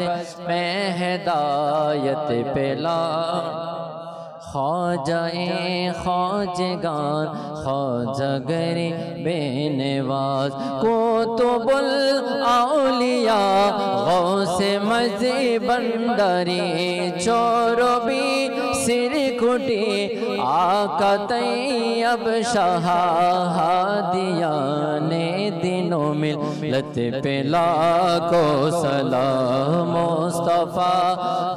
में हिदायत पे ख्वाजाए ख्वाजगान ख्वाजा बेनवाज कुतुबुल औलिया गौस से मजे बंदरी चोरोबी सिर कुटी आका तैयब शाह हादिया ने दिनों मिलत पे लाखो सलाम मुस्तफ़ा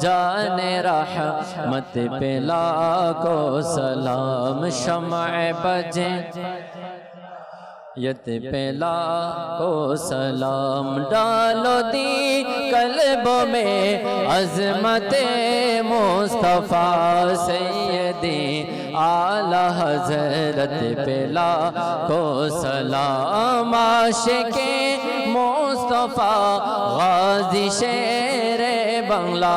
जाने रहमत पे लाखो सलाम शम्अ बजे यत पेला को सलाम डालो दी कल्बों में अज़मत मुस्तफ़ा सैयदी आला हज़रत पेला को सलाम आशिक़े मुस्तफ़ा गाज़ी शेर बंगला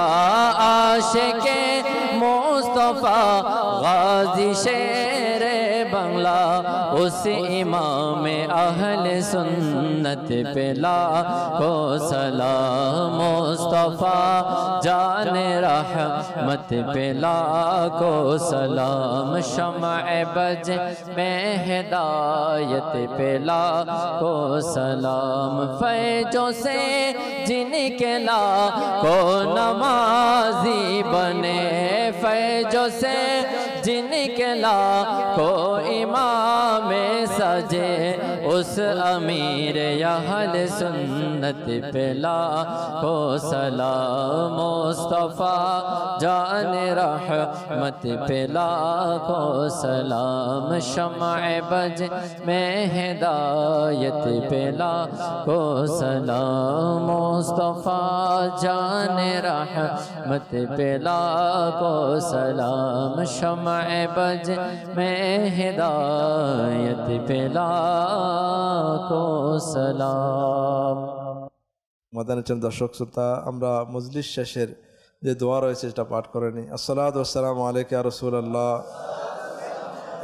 आशिक़े मुस्तफ़ा गाज़ी शेर बंगला उस इमाम अहल सुन्नत पे लाखो सलाम मुस्तफ़ा जान रहमत पे लाखो सलाम शम्अ बज में हिदायत पे लाखो सलाम फैजों से जिनके लाखो नमाजी बने फैजों से जिनके लाखो इमाम सजे उस अमीर अहल सुन्नत पे लाखो सलाम मुस्तफ़ा जान रहमत पे लाखो सलाम शम्अ बज में हिदायत पे लाखो सलाम मुस्तफ़ा जान रहमत पे लाखो सलाम शम्अ बज में हिदायत पे लाखो सलाम। মাদানী দর্শক শ্রোতা, আমরা মজলিস শেষের যে দোয়া রয়েছে সেটা পাঠ করে নিই। আসসালাতু ওয়াসসালামু আলাইকা ইয়া রাসূলুল্লাহ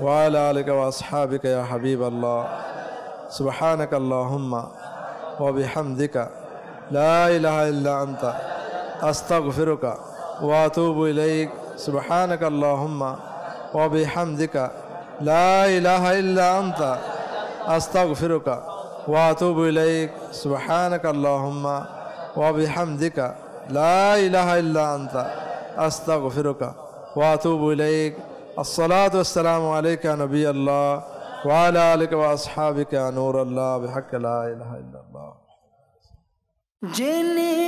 ওয়া আলা আলিকা ওয়া আসহাবিকা ইয়া হাবিবাল্লাহ সুবহানাকা আল্লাহুম্মা ওয়া বিহামদিকা লা ইলাহা ইল্লা আনতা আস্তাগফিরুকা ওয়া আতুবু ইলাইক সুবহানাকা আল্লাহুম্মা ওয়া বিহামদিকা লা ইলাহা ইল্লা আনতা আস্তাগফিরুকা ওয়া আতুবু ইলাইক সুবহানাকা আল্লাহুম্মা ওয়া বিহামদিকা লা ইলাহা ইল্লা আনতা আস্তাগফিরুকা ওয়া আতুবু ইলাইক। আসসালাতু ওয়াসসালামু আলাইকা ইয়া নবিয়াল্লাহ ওয়া আলা আলিকা ওয়া আসহাবিকা ইয়া নূরাল্লাহ বিহাক্কি লা ইলাহা ইল্লাল্লাহ। জেনে